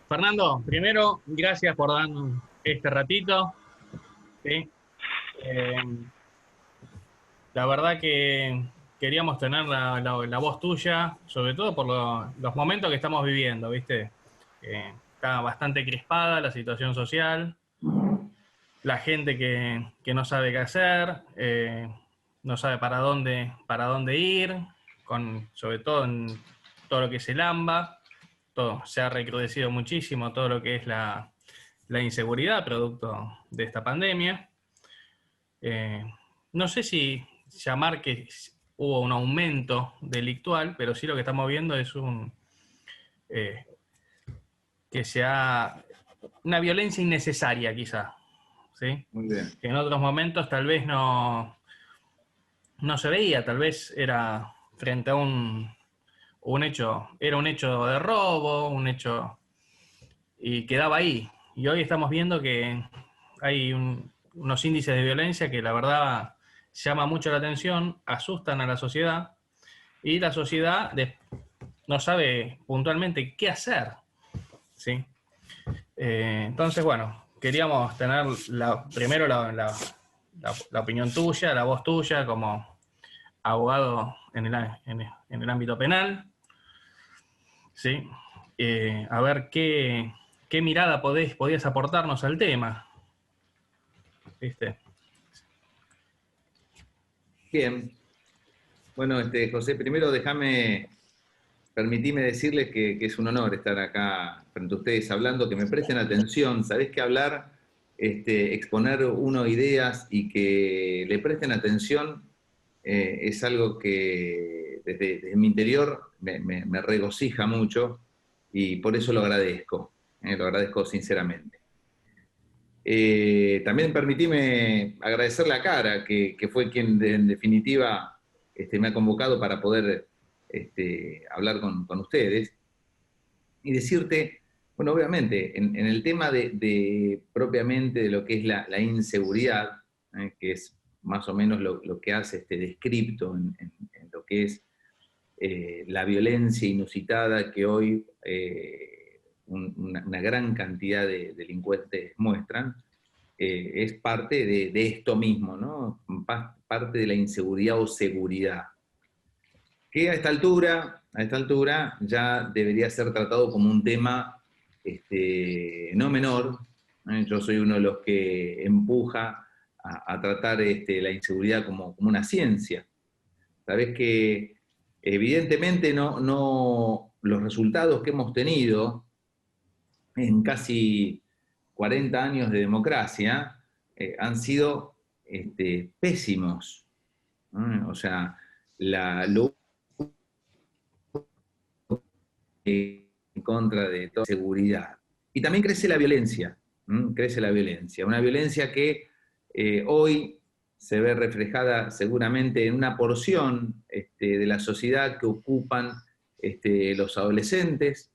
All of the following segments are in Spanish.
Fernando, primero, gracias por darnos este ratito. ¿Sí? Eh, la verdad que queríamos tener la voz tuya, sobre todo por los momentos que estamos viviendo, ¿viste? Está bastante crispada la situación social, la gente que no sabe qué hacer, no sabe para dónde ir, sobre todo en todo lo que es el AMBA. Todo se ha recrudecido muchísimo, todo lo que es la inseguridad producto de esta pandemia. Eh, no sé si llamar que hubo un aumento delictual, pero sí lo que estamos viendo es eh, que sea una violencia innecesaria quizá, ¿sí? Muy bien. Que en otros momentos tal vez no se veía, tal vez era frente a un hecho, era un hecho de robo, un hecho y quedaba ahí. Y hoy estamos viendo que hay unos índices de violencia que la verdad llama mucho la atención, asustan a la sociedad y la sociedad no sabe puntualmente qué hacer. ¿Sí? Entonces, bueno, queríamos tener primero la opinión tuya, la voz tuya como abogado en el ámbito penal. ¿Sí? A ver qué mirada podías aportarnos al tema. ¿Viste? Bien. Bueno, José, primero permitime decirles que es un honor estar acá frente a ustedes hablando, que me presten atención. Sabés que hablar, exponer uno ideas y que le presten atención es algo que desde mi interior me regocija mucho y por eso lo agradezco sinceramente. También permitime agradecerle a Cara, que fue quien en definitiva me ha convocado para poder hablar con ustedes y decirte, bueno, obviamente, en el tema propiamente de lo que es la inseguridad, que es más o menos lo que hace este descripto en lo que es la violencia inusitada que hoy una gran cantidad de delincuentes muestran, es parte de esto mismo, ¿no? Parte de la inseguridad o seguridad, que a esta altura ya debería ser tratado como un tema no menor. Yo soy uno de los que empuja a tratar la inseguridad como una ciencia. Sabés que evidentemente los resultados que hemos tenido en casi 40 años de democracia han sido pésimos, ¿no? O sea, lo en contra de toda seguridad. Y también crece la violencia, crece la violencia. Una violencia que hoy se ve reflejada seguramente en una porción de la sociedad que ocupan los adolescentes,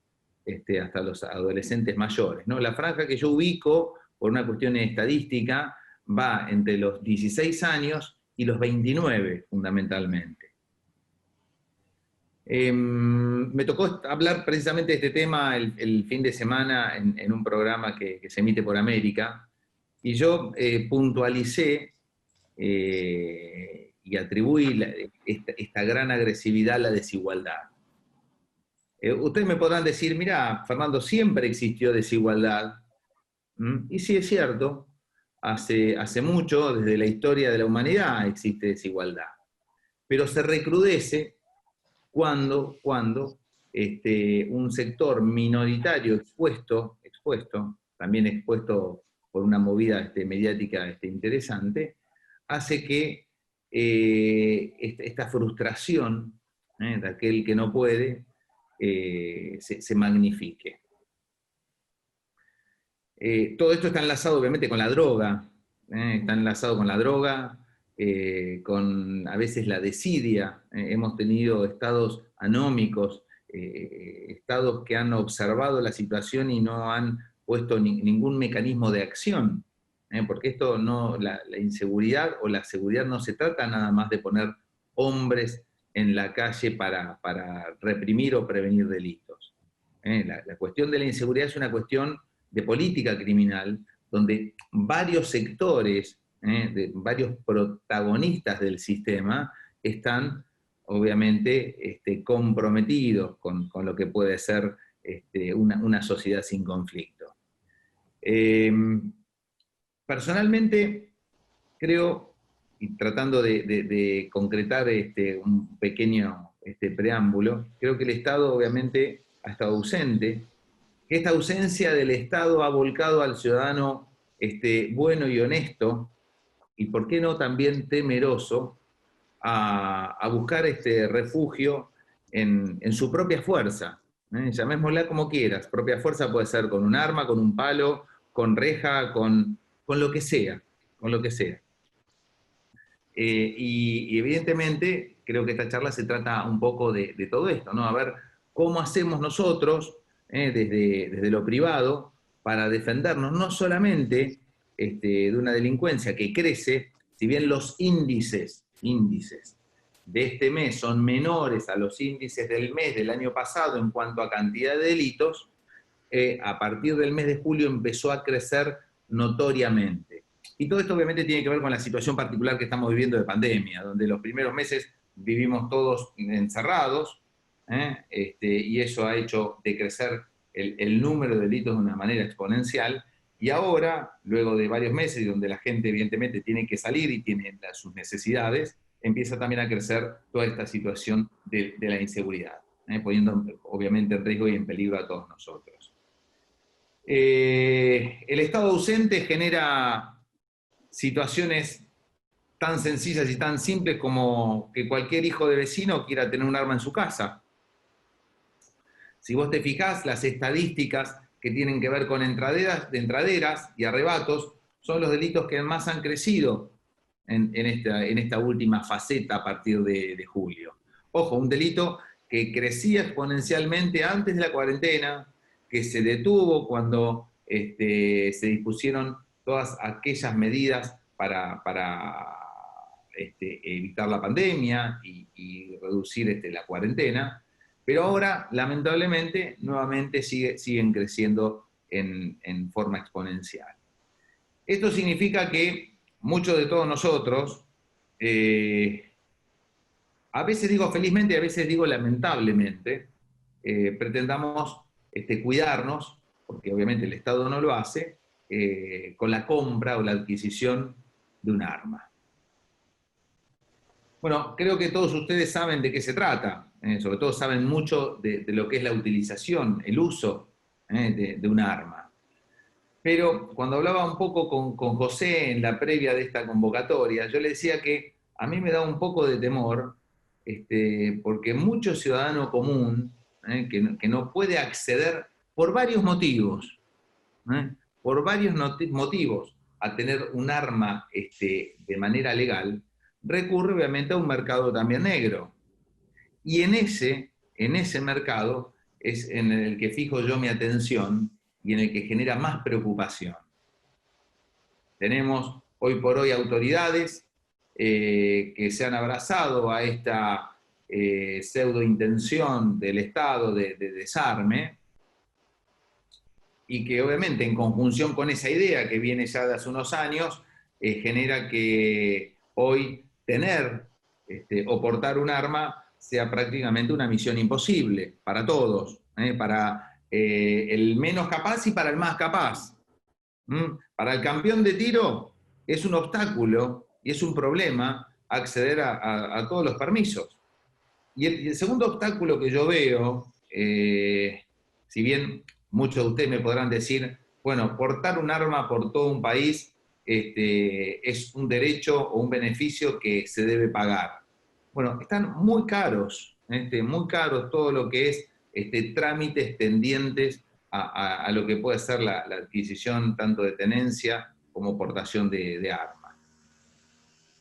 hasta los adolescentes mayores, ¿no? La franja que yo ubico, por una cuestión estadística, va entre los 16 años y los 29, fundamentalmente. Me tocó hablar precisamente de este tema el fin de semana en un programa que se emite por América, y yo puntualicé y atribuí esta gran agresividad a la desigualdad. Ustedes me podrán decir, mira, Fernando, siempre existió desigualdad. Y sí, es cierto, hace mucho, desde la historia de la humanidad, existe desigualdad. Pero se recrudece cuando un sector minoritario expuesto, también expuesto por una movida mediática interesante, hace que esta frustración de aquel que no puede se magnifique. Todo esto está enlazado obviamente con la droga, está enlazado con la droga, con a veces la desidia. Hemos tenido estados anómicos, estados que han observado la situación y no han puesto ningún mecanismo de acción, porque esto la inseguridad o la seguridad no se trata nada más de poner hombres en la calle para reprimir o prevenir delitos. La cuestión de la inseguridad es una cuestión de política criminal, donde varios sectores, varios protagonistas del sistema están obviamente comprometidos con lo que puede ser una sociedad sin conflicto. Personalmente creo, y tratando de concretar un pequeño preámbulo, creo que el Estado obviamente ha estado ausente, que esta ausencia del Estado ha volcado al ciudadano bueno y honesto, y por qué no también temeroso, a buscar refugio en su propia fuerza. Llamémosla como quieras, propia fuerza puede ser con un arma, con un palo, con reja, con lo que sea, con lo que sea. Y evidentemente creo que esta charla se trata un poco de todo esto, ¿no? A ver cómo hacemos nosotros, desde lo privado, para defendernos no solamente de una delincuencia que crece, si bien los índices de este mes son menores a los índices del mes del año pasado en cuanto a cantidad de delitos, a partir del mes de julio empezó a crecer notoriamente. Y todo esto obviamente tiene que ver con la situación particular que estamos viviendo de pandemia, donde los primeros meses vivimos todos encerrados, y eso ha hecho decrecer el número de delitos de una manera exponencial, y ahora, luego de varios meses, donde la gente evidentemente tiene que salir y tiene sus necesidades, empieza también a crecer toda esta situación de la inseguridad, poniendo obviamente en riesgo y en peligro a todos nosotros. El estado ausente genera situaciones tan sencillas y tan simples como que cualquier hijo de vecino quiera tener un arma en su casa. Si vos te fijás, las estadísticas que tienen que ver con entraderas y arrebatos son los delitos que más han crecido en esta última faceta a partir de julio. Ojo, un delito que crecía exponencialmente antes de la cuarentena, que se detuvo cuando se dispusieron todas aquellas medidas para evitar la pandemia y reducir la cuarentena, pero ahora, lamentablemente, nuevamente siguen creciendo en forma exponencial. Esto significa que muchos de todos nosotros, a veces digo felizmente y a veces digo lamentablemente, pretendamos cuidarnos, porque obviamente el Estado no lo hace, con la compra o la adquisición de un arma. Bueno, creo que todos ustedes saben de qué se trata, sobre todo saben mucho de lo que es la utilización, el uso de un arma. Pero cuando hablaba un poco con José en la previa de esta convocatoria, yo le decía que a mí me da un poco de temor, porque mucho ciudadano común, que no puede acceder por varios motivos, a tener un arma de manera legal, recurre obviamente a un mercado también negro. Y en ese mercado es en el que fijo yo mi atención y en el que genera más preocupación. Tenemos hoy por hoy autoridades que se han abrazado a esta pseudo intención del Estado de desarme, y que obviamente en conjunción con esa idea que viene ya de hace unos años, genera que hoy tener o portar un arma sea prácticamente una misión imposible para todos, para el menos capaz y para el más capaz. Para el campeón de tiro es un obstáculo y es un problema acceder a todos los permisos. Y el segundo obstáculo que yo veo, si bien muchos de ustedes me podrán decir, bueno, portar un arma por todo un país es un derecho o un beneficio que se debe pagar. Bueno, están muy caros todo lo que es trámites tendientes a lo que puede ser la adquisición tanto de tenencia como portación de armas.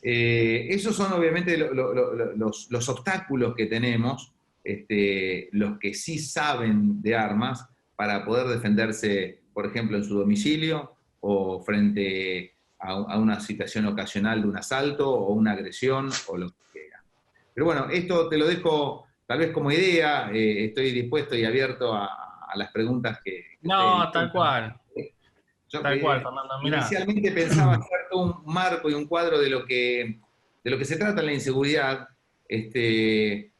Esos son obviamente los obstáculos que tenemos, los que sí saben de armas, para poder defenderse, por ejemplo, en su domicilio o frente a una situación ocasional de un asalto o una agresión o lo que sea. Pero bueno, esto te lo dejo tal vez como idea, estoy dispuesto y abierto a a las preguntas que No, ustedes tal cual. Yo Tal cual, Fernando. Mirá. inicialmente pensaba hacer todo un marco y un cuadro de lo que se trata en la inseguridad,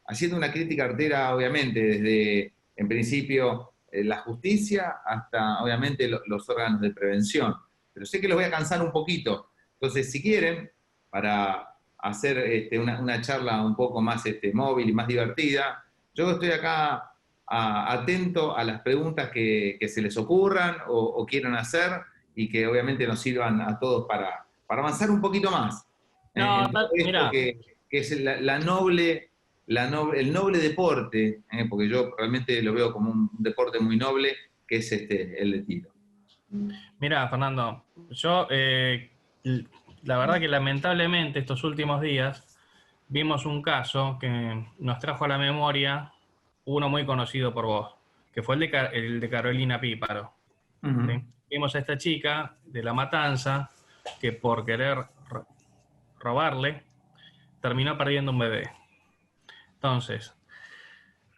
haciendo una crítica artera, obviamente, desde, en principio, la justicia hasta, obviamente, los órganos de prevención. Pero sé que los voy a cansar un poquito. Entonces, si quieren, para hacer una charla un poco más móvil y más divertida, yo estoy acá atento a las preguntas que se les ocurran o quieran hacer y que obviamente nos sirvan a todos para avanzar un poquito más No, en todo esto mirá. que es el noble deporte, porque yo realmente lo veo como un deporte muy noble, que es el de tiro. Mirá, Fernando, yo la verdad que lamentablemente estos últimos días vimos un caso que nos trajo a la memoria uno muy conocido por vos, que fue el de Carolina Píparo. ¿Sí? Vimos a esta chica de La Matanza que por querer robarle terminó perdiendo un bebé. Entonces,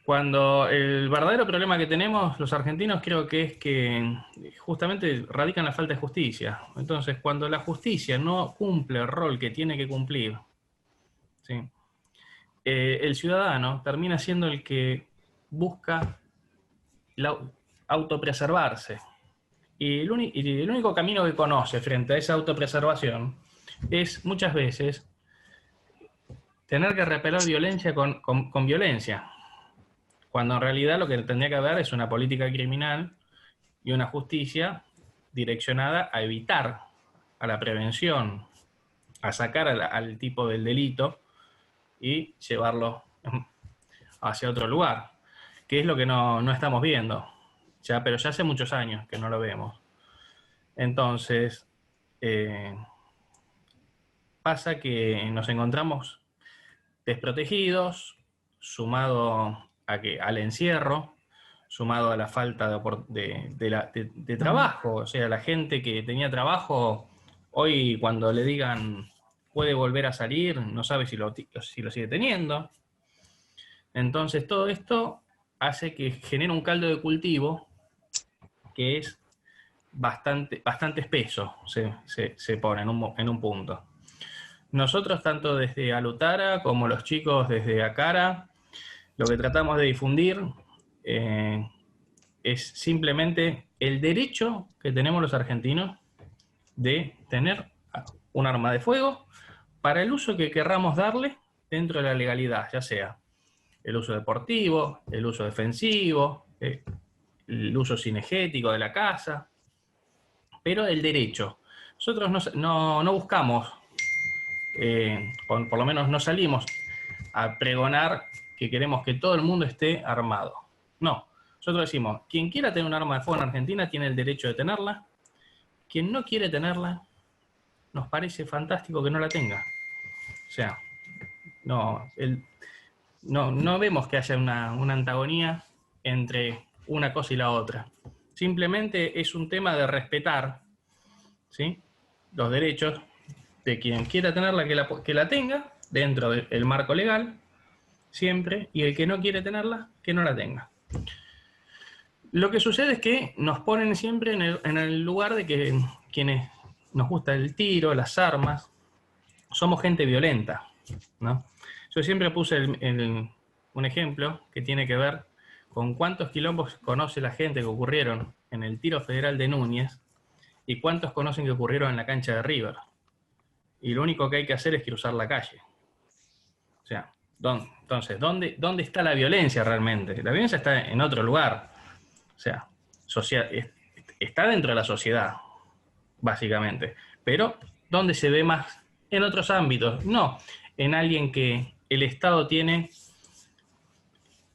cuando el verdadero problema que tenemos los argentinos creo que es que justamente radica en la falta de justicia. Entonces, cuando la justicia no cumple el rol que tiene que cumplir, ¿sí? El ciudadano termina siendo el que busca autopreservarse. Y el único camino que conoce frente a esa autopreservación es muchas veces tener que repeler violencia con violencia, cuando en realidad lo que tendría que haber es una política criminal y una justicia direccionada a evitar, a la prevención, a sacar al tipo del delito y llevarlo hacia otro lugar, que es lo que no estamos viendo, pero ya hace muchos años que no lo vemos. Entonces, pasa que nos encontramos desprotegidos, sumado al encierro, sumado a la falta de trabajo. O sea, la gente que tenía trabajo, hoy cuando le digan puede volver a salir, no sabe si lo sigue teniendo. Entonces todo esto hace que genere un caldo de cultivo que es bastante espeso, se pone en un punto. Nosotros, tanto desde Alutara como los chicos desde Acara, lo que tratamos de difundir es simplemente el derecho que tenemos los argentinos de tener un arma de fuego para el uso que querramos darle dentro de la legalidad, ya sea el uso deportivo, el uso defensivo, el uso cinegético de la casa, pero el derecho. Nosotros no buscamos, por lo menos no salimos a pregonar que queremos que todo el mundo esté armado. No, nosotros decimos, quien quiera tener un arma de fuego en Argentina tiene el derecho de tenerla, quien no quiere tenerla, nos parece fantástico que no la tenga. O sea, no vemos que haya una antagonía entre una cosa y la otra. Simplemente es un tema de respetar, ¿sí?, los derechos de quien quiera tenerla, que la tenga dentro del marco legal, siempre, y el que no quiere tenerla, que no la tenga. Lo que sucede es que nos ponen siempre en el lugar de que quienes nos gusta el tiro, las armas, somos gente violenta, ¿no? Yo siempre puse un ejemplo que tiene que ver con cuántos quilombos conoce la gente que ocurrieron en el tiro federal de Núñez y cuántos conocen que ocurrieron en la cancha de River. Y lo único que hay que hacer es cruzar la calle. O sea, entonces, ¿dónde está la violencia realmente? La violencia está en otro lugar. O sea, está dentro de la sociedad, básicamente. Pero, ¿dónde se ve más? En otros ámbitos. No en alguien que el Estado tiene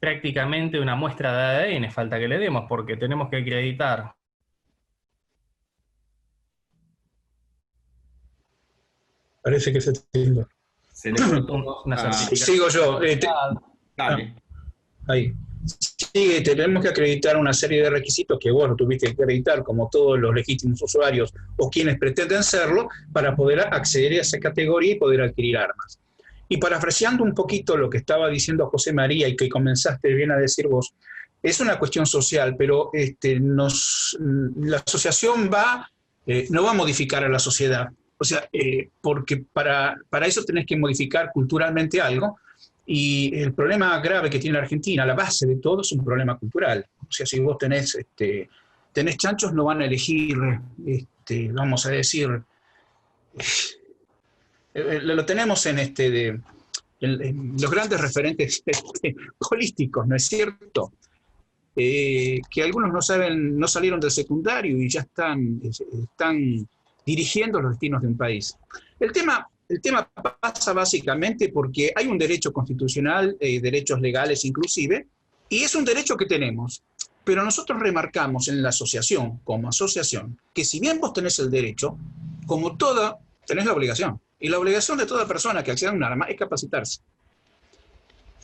prácticamente una muestra de ADN, falta que le demos, porque tenemos que acreditar. Parece que se tildó. Se le cortó sigo yo. Dale. Ahí. Sí, tenemos que acreditar una serie de requisitos que vos tuviste que acreditar, como todos los legítimos usuarios o quienes pretenden serlo, para poder acceder a esa categoría y poder adquirir armas. Y parafraseando un poquito lo que estaba diciendo José María y que comenzaste bien a decir vos, es una cuestión social, pero la asociación no va a modificar a la sociedad. O sea, porque para eso tenés que modificar culturalmente algo, y el problema grave que tiene la Argentina, la base de todo, es un problema cultural. O sea, si vos tenés chanchos, no van a elegir, vamos a decir, lo tenemos en los grandes referentes políticos, ¿no es cierto? Que algunos no salieron del secundario y ya están dirigiendo los destinos de un país. El tema pasa básicamente porque hay un derecho constitucional, derechos legales inclusive, y es un derecho que tenemos. Pero nosotros remarcamos en la asociación, como asociación, que si bien vos tenés el derecho, como toda, tenés la obligación. Y la obligación de toda persona que acceda a un arma es capacitarse.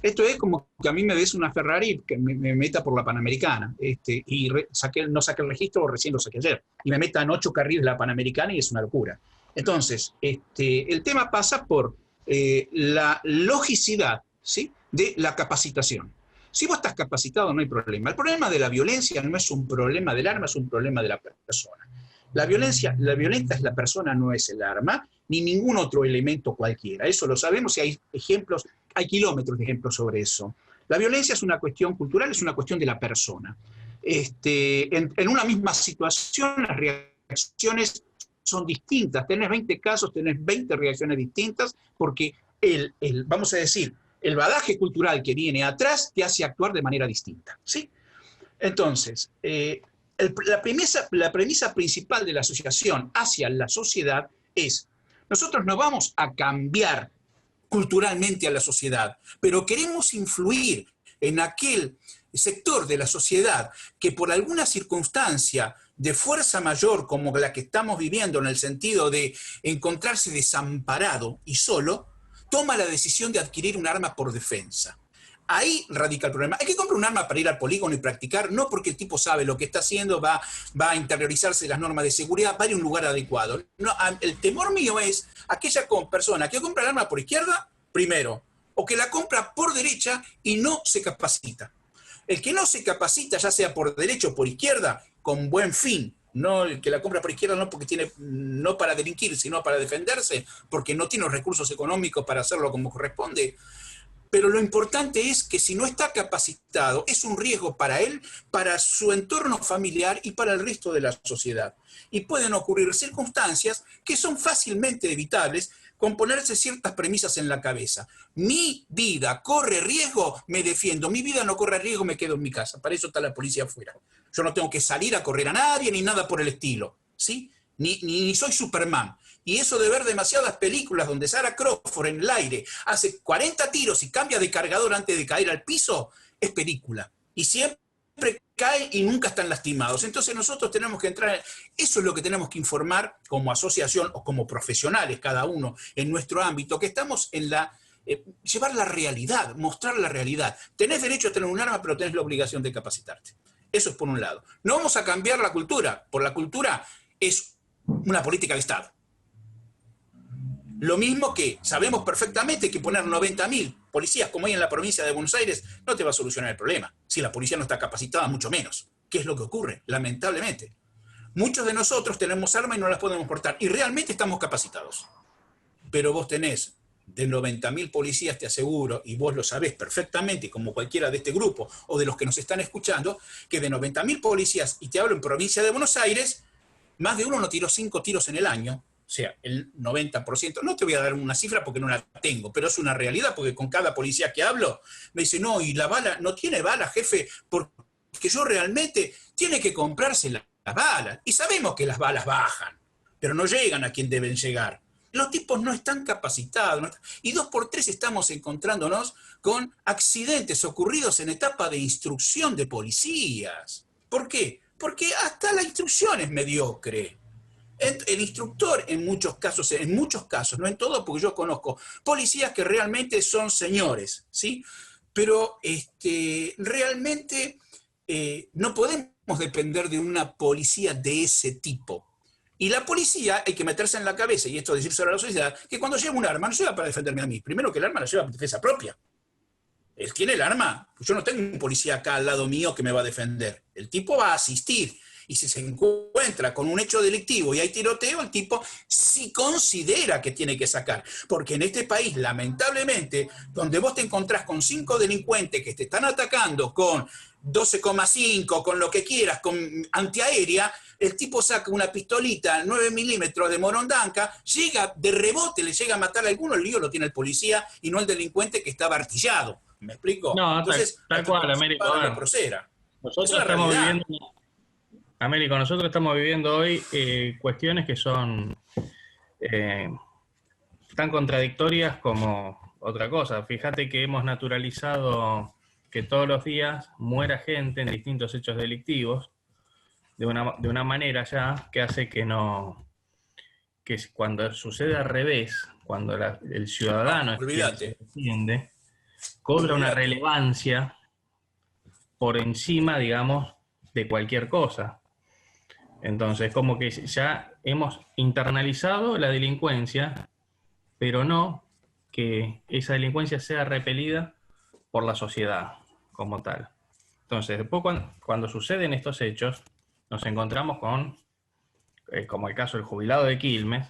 Esto es como que a mí me des una Ferrari que me meta por la Panamericana, y no saqué el registro, recién lo saqué ayer, y me metan 8 carriles la Panamericana y es una locura. Entonces, el tema pasa por la logicidad, ¿sí?, de la capacitación. Si vos estás capacitado no hay problema. El problema de la violencia no es un problema del arma, es un problema de la persona. La violenta es la persona, no es el arma, ni ningún otro elemento cualquiera. Eso lo sabemos y hay ejemplos, hay kilómetros de ejemplos sobre eso. La violencia es una cuestión cultural, es una cuestión de la persona. En una misma situación las reacciones son distintas. Tenés 20 casos, tenés 20 reacciones distintas, porque vamos a decir, el bagaje cultural que viene atrás te hace actuar de manera distinta, ¿sí? Entonces, la premisa principal de la asociación hacia la sociedad es: nosotros no vamos a cambiar culturalmente a la sociedad, pero queremos influir en aquel sector de la sociedad que por alguna circunstancia de fuerza mayor como la que estamos viviendo, en el sentido de encontrarse desamparado y solo, toma la decisión de adquirir un arma por defensa. Ahí radica el problema. Hay que comprar un arma para ir al polígono y practicar, no porque el tipo sabe lo que está haciendo, va a interiorizarse las normas de seguridad, va a ir a un lugar adecuado. No, el temor mío es aquella persona que compra el arma por izquierda, primero, o que la compra por derecha y no se capacita. El que no se capacita, ya sea por derecha o por izquierda, con buen fin, no el que la compra por izquierda no para delinquir, sino para defenderse, porque no tiene los recursos económicos para hacerlo como corresponde. Pero lo importante es que si no está capacitado, es un riesgo para él, para su entorno familiar y para el resto de la sociedad. Y pueden ocurrir circunstancias que son fácilmente evitables con ponerse ciertas premisas en la cabeza. Mi vida corre riesgo, me defiendo. Mi vida no corre riesgo, me quedo en mi casa. Para eso está la policía afuera. Yo no tengo que salir a correr a nadie ni nada por el estilo, ¿sí? Ni soy Superman. Y eso de ver demasiadas películas donde Sarah Crawford en el aire hace 40 tiros y cambia de cargador antes de caer al piso, es película. Y siempre caen y nunca están lastimados. Entonces nosotros tenemos que entrar, eso es lo que tenemos que informar como asociación o como profesionales cada uno en nuestro ámbito, que estamos en llevar la realidad, mostrar la realidad. Tenés derecho a tener un arma, pero tenés la obligación de capacitarte. Eso es por un lado. No vamos a cambiar la cultura, por la cultura es una política de Estado. Lo mismo que sabemos perfectamente que poner 90.000 policías como hay en la provincia de Buenos Aires no te va a solucionar el problema. Si la policía no está capacitada, mucho menos. ¿Qué es lo que ocurre? Lamentablemente. Muchos de nosotros tenemos armas y no las podemos portar. Y realmente estamos capacitados. Pero vos tenés de 90.000 policías, te aseguro, y vos lo sabés perfectamente, como cualquiera de este grupo o de los que nos están escuchando, que de 90.000 policías, y te hablo en provincia de Buenos Aires, más de uno no tiró 5 tiros en el año. O sea, el 90%, no te voy a dar una cifra porque no la tengo, pero es una realidad, porque con cada policía que hablo, me dice, no, y la bala, no tiene bala, jefe, porque yo realmente tiene que comprarse las balas. Y sabemos que las balas bajan, pero no llegan a quien deben llegar. Los tipos no están capacitados, y 2 por 3 estamos encontrándonos con accidentes ocurridos en etapa de instrucción de policías. ¿Por qué? Porque hasta la instrucción es mediocre. El instructor en muchos casos, no en todo, porque yo conozco policías que realmente son señores, ¿sí? Pero realmente no podemos depender de una policía de ese tipo. Y la policía hay que meterse en la cabeza, y esto decírselo a la sociedad, que cuando lleva un arma no lleva para defenderme a mí. Primero que el arma la lleva para defensa propia. Él tiene el arma. Yo no tengo un policía acá al lado mío que me va a defender. El tipo va a asistir. Y si se encuentra con un hecho delictivo y hay tiroteo, el tipo sí considera que tiene que sacar. Porque en este país, lamentablemente, donde vos te encontrás con 5 delincuentes que te están atacando con 12,5, con lo que quieras, con antiaérea, el tipo saca una pistolita 9 milímetros de morondanca, llega de rebote, le llega a matar a alguno, el lío lo tiene el policía y no el delincuente que estaba artillado. ¿Me explico? No, Entonces, tal cual, Américo. la grosera. Nosotros Es la estamos realidad. viviendo, Américo, nosotros estamos viviendo hoy cuestiones que son tan contradictorias como otra cosa. Fíjate que hemos naturalizado que todos los días muera gente en distintos hechos delictivos de una manera ya que hace que no, que cuando sucede al revés, cuando el ciudadano es quien se defiende, cobra una relevancia por encima, digamos, de cualquier cosa. Entonces, como que ya hemos internalizado la delincuencia, pero no que esa delincuencia sea repelida por la sociedad como tal. Entonces, después cuando suceden estos hechos, nos encontramos con, como el caso del jubilado de Quilmes,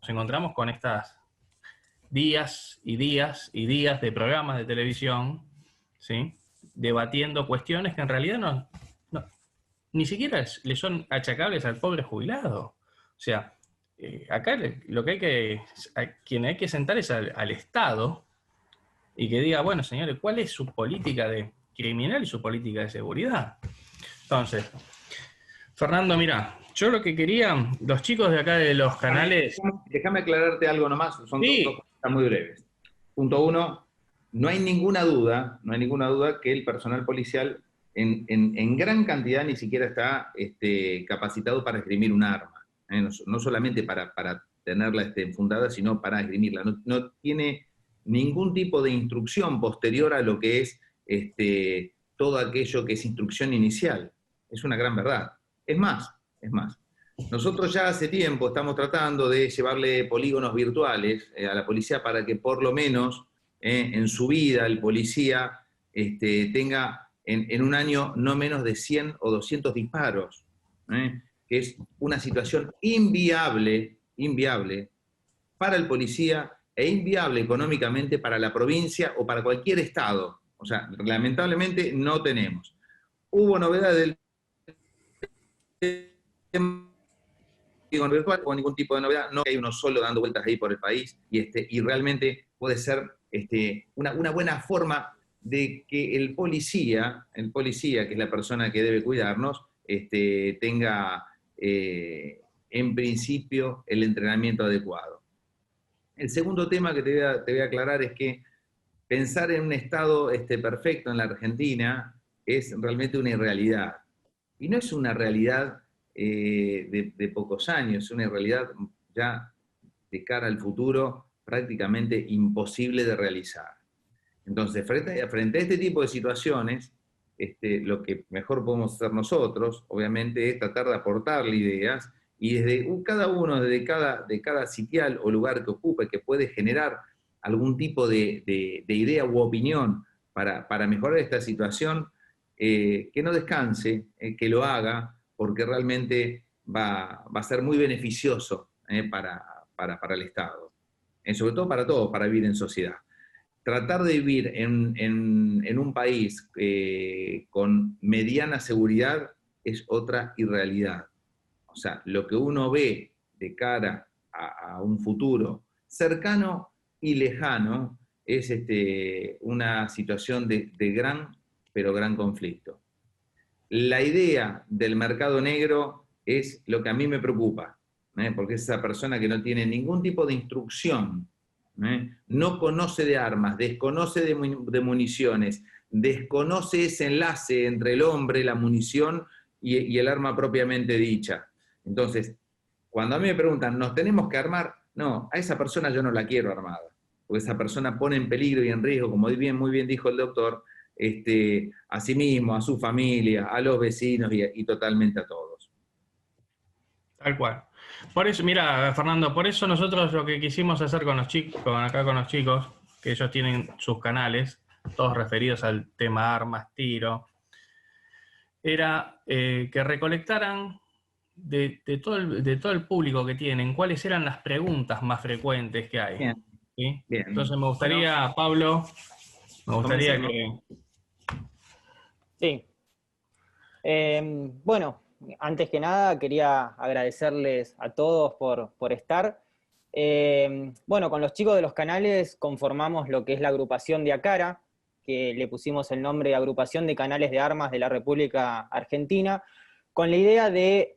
nos encontramos con estas días y días y días de programas de televisión, ¿sí?, debatiendo cuestiones que en realidad ni siquiera le son achacables al pobre jubilado. O sea, acá lo que quien hay que sentar es al Estado y que diga, bueno, señores, ¿cuál es su política de criminal y su política de seguridad? Entonces, Fernando, mira, yo lo que quería, los chicos de acá de los canales... Déjame aclararte algo nomás, son Sí. dos cosas muy breves. Punto 1, no hay ninguna duda que el personal policial en gran cantidad ni siquiera está capacitado para esgrimir un arma. No solamente para tenerla enfundada, sino para esgrimirla. No tiene ningún tipo de instrucción posterior a lo que es todo aquello que es instrucción inicial. Es una gran verdad. Es más, nosotros ya hace tiempo estamos tratando de llevarle polígonos virtuales a la policía para que por lo menos en su vida el policía tenga en un año no menos de 100 o 200 disparos, que es una situación inviable para el policía e inviable económicamente para la provincia o para cualquier estado. O sea, lamentablemente no tenemos. Hubo novedades del virtual o ningún tipo de novedad, no hay uno solo dando vueltas ahí por el país y realmente puede ser una buena forma de que el policía, que es la persona que debe cuidarnos, tenga en principio el entrenamiento adecuado. El segundo tema que te voy a aclarar es que pensar en un estado perfecto en la Argentina es realmente una irrealidad. Y no es una realidad de pocos años, es una realidad ya de cara al futuro prácticamente imposible de realizar. Entonces, frente a este tipo de situaciones, lo que mejor podemos hacer nosotros, obviamente, es tratar de aportarle ideas y desde cada uno, de cada sitial o lugar que ocupe, que puede generar algún tipo de idea u opinión para mejorar esta situación, que no descanse, que lo haga, porque realmente va a ser muy beneficioso para el Estado, sobre todo para todos, para vivir en sociedad. Tratar de vivir en un país con mediana seguridad es otra irrealidad. O sea, lo que uno ve de cara a un futuro cercano y lejano es una situación de gran, pero gran conflicto. La idea del mercado negro es lo que a mí me preocupa, porque es esa persona que no tiene ningún tipo de instrucción, no conoce de armas, desconoce de municiones, desconoce ese enlace entre el hombre, la munición y el arma propiamente dicha. Entonces, cuando a mí me preguntan, ¿nos tenemos que armar? No, a esa persona yo no la quiero armada, porque esa persona pone en peligro y en riesgo, como muy bien dijo el doctor, a sí mismo, a su familia, a los vecinos y totalmente a todos. Tal cual. Por eso, mira, Fernando, por eso nosotros lo que quisimos hacer con los chicos, que ellos tienen sus canales, todos referidos al tema armas, tiro, era que recolectaran de todo el público que tienen, cuáles eran las preguntas más frecuentes que hay. Bien, ¿Sí? bien. Entonces me gustaría, Bueno, Pablo, me gustaría comencemos. que... Sí. Bueno, antes que nada quería agradecerles a todos por estar. Bueno, con los chicos de los canales conformamos lo que es la agrupación de ACARA, que le pusimos el nombre de Agrupación de Canales de Armas de la República Argentina, con la idea de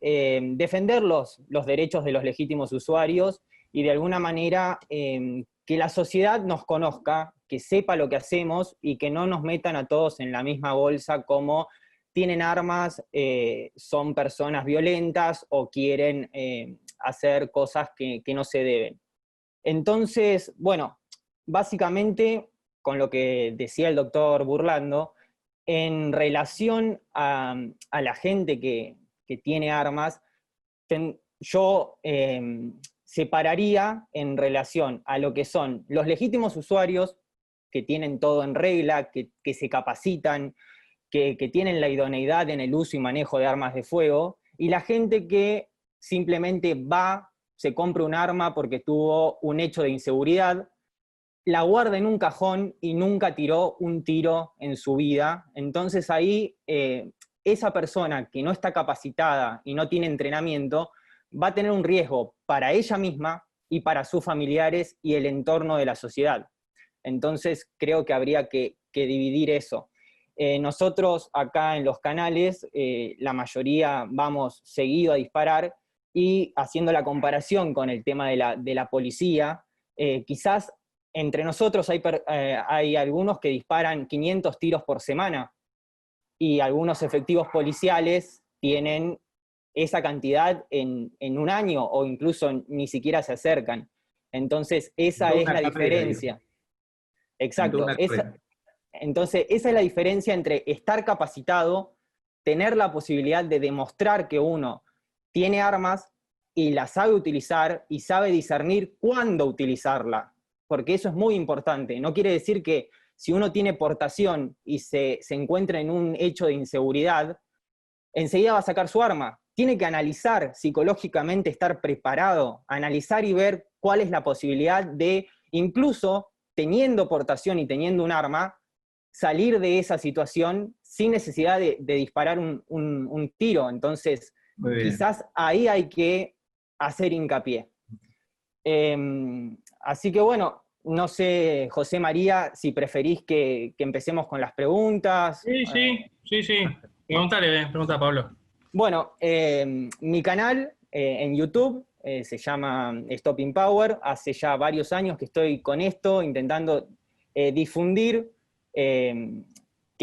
defender los derechos de los legítimos usuarios y de alguna manera que la sociedad nos conozca, que sepa lo que hacemos y que no nos metan a todos en la misma bolsa como tienen armas, son personas violentas o quieren hacer cosas que no se deben. Entonces, bueno, básicamente con lo que decía el doctor Burlando, en relación a la gente que tiene armas, yo separaría en relación a lo que son los legítimos usuarios, que tienen todo en regla, que se capacitan, que tienen la idoneidad en el uso y manejo de armas de fuego, y la gente que simplemente va, se compra un arma porque tuvo un hecho de inseguridad, la guarda en un cajón y nunca tiró un tiro en su vida. Entonces ahí esa persona que no está capacitada y no tiene entrenamiento va a tener un riesgo para ella misma y para sus familiares y el entorno de la sociedad. Entonces creo que habría que dividir eso. Nosotros acá en los canales, la mayoría vamos seguido a disparar, y haciendo la comparación con el tema de la policía, quizás entre nosotros hay algunos que disparan 500 tiros por semana, y algunos efectivos policiales tienen esa cantidad en un año, o incluso ni siquiera se acercan. Entonces esa es la diferencia. Exacto. Entonces esa es la diferencia entre estar capacitado, tener la posibilidad de demostrar que uno tiene armas y las sabe utilizar y sabe discernir cuándo utilizarla, porque eso es muy importante. No quiere decir que si uno tiene portación y se encuentra en un hecho de inseguridad, enseguida va a sacar su arma. Tiene que analizar psicológicamente, estar preparado, analizar y ver cuál es la posibilidad de, incluso teniendo portación y teniendo un arma, salir de esa situación sin necesidad de disparar un tiro. Entonces, quizás ahí hay que hacer hincapié. Así que bueno, no sé, José María, si preferís que empecemos con las preguntas. Sí. Pregunta Pablo. Bueno, mi canal en YouTube se llama Stopping Power. Hace ya varios años que estoy con esto, intentando difundir, que